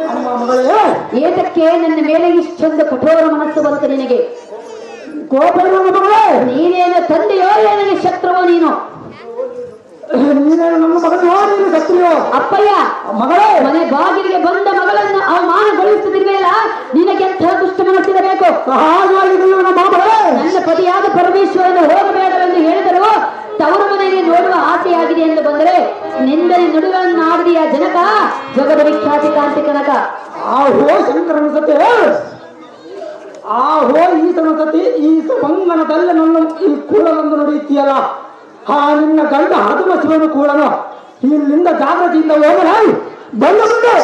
ಅಮ್ಮ ಮಗಳೇ ಏತಕ್ಕೆ ನನ್ನ ಮೇಲೆ ಇಷ್ಟೊಂದು ಕಠೋರ ಮನಸ್ಸು ಬಂತು ನಿನಗೆ ಕೋಪ ಇರುವ ಮಗಳೇ ನೀನೇನು ತಂದೆಯೋ ನನಗೆ ಶತ್ರುವೋ ನೀನು ನೀನೇನು ನಮ್ಮ ಮಗಳು ನೀನು ಸತ್ರಿಯೋ ಅಪ್ಪಯ್ಯ ಮಗಳೇ ಮನೆ ಬಾಗಿಲಿಗೆ ಬಂದ ಮಗಳನ್ನು ಅವಮಾನಗೊಳಿಸುತ್ತಿರುವೆಯಲ್ಲ ನಿನಗೆಂಥ ದುಷ್ಟ ಮನಸ್ಸಿರಬೇಕು ಸಹಜವಾಗಿದೆಯೋ ನಮ್ಮ ಮಗಳೇ ನನ್ನ ಪತಿಯಾದ ಪರಮೇಶ್ವರನು ಹೋಗಬೇಡವೆಂದು ಹೇಳಿದರು ತವರು ಮನೆಗೆ ನೋಡುವ ಆಸೆಯಾಗಿದೆ ಎಂದು ಬಂದರೆ ನಿಂದನೆ ನುಡಿಗಳನ್ನಾಡಿದೆಯ ಜನಕ ಜಗದ ವಿಖ್ಯಾತಿ ಕಾಂತಿ ಕನಕ ಆಹೋ ಶಂಕರನ ಸತೆ ಆಹೋ ಈತನ ಸತಿ ಈತ ಮಂಗನದಲ್ಲಿ ನನ್ನ ಈ ಕೂಳಲೊಂದು ನುಡಿಯುತ್ತೀಯಲ್ಲ ಆ ನಿನ್ನ ಗಂಡ ಹದುಮ ಶಿವನು ಕೂಳನು ಇಲ್ಲಿಂದ ಜಾಗೃತಿಯಿಂದ ಹೋಗಲ ಬಂದ ಮುಂದೆ